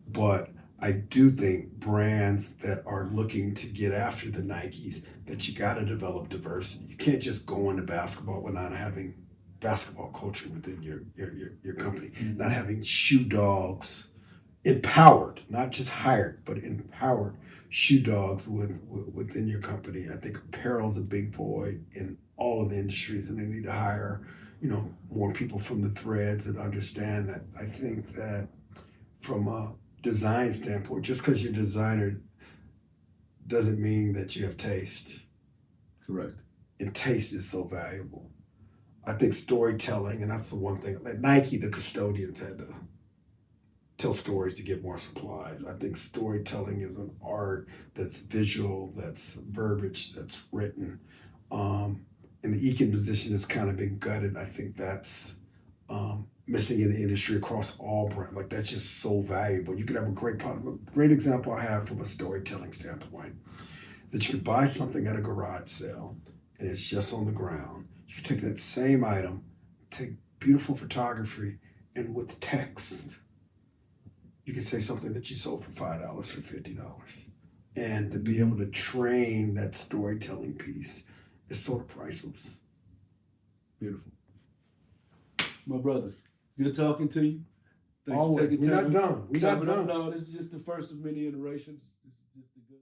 but I do think brands that are looking to get after the Nikes, that you got to develop diversity. You can't just go into basketball without having basketball culture within your company, not having shoe dogs, empowered, not just hired, but empowered shoe dogs within your company. I think apparel's a big void in all of the industries, and they need to hire, more people from the threads that understand that. I think that from a design standpoint, just because you're a designer doesn't mean that you have taste. Correct. And taste is so valuable. I think storytelling, and that's the one thing, at Nike, the custodians had to tell stories to get more supplies. I think storytelling is an art that's visual, that's verbiage, that's written. And the Ekin position has kind of been gutted. I think that's missing in the industry across all brands. Like, that's just so valuable. You could have a great example I have from a storytelling standpoint, that you could buy something at a garage sale and it's just on the ground. You could take that same item, take beautiful photography, and with text, you can say something that you sold for $5 for $50. And to be able to train that storytelling piece is sort of priceless. Beautiful. My brother, good talking to you. Thanks Always. for taking We're time. not done. We're not done. No, this is just the first of many iterations. This is just the good.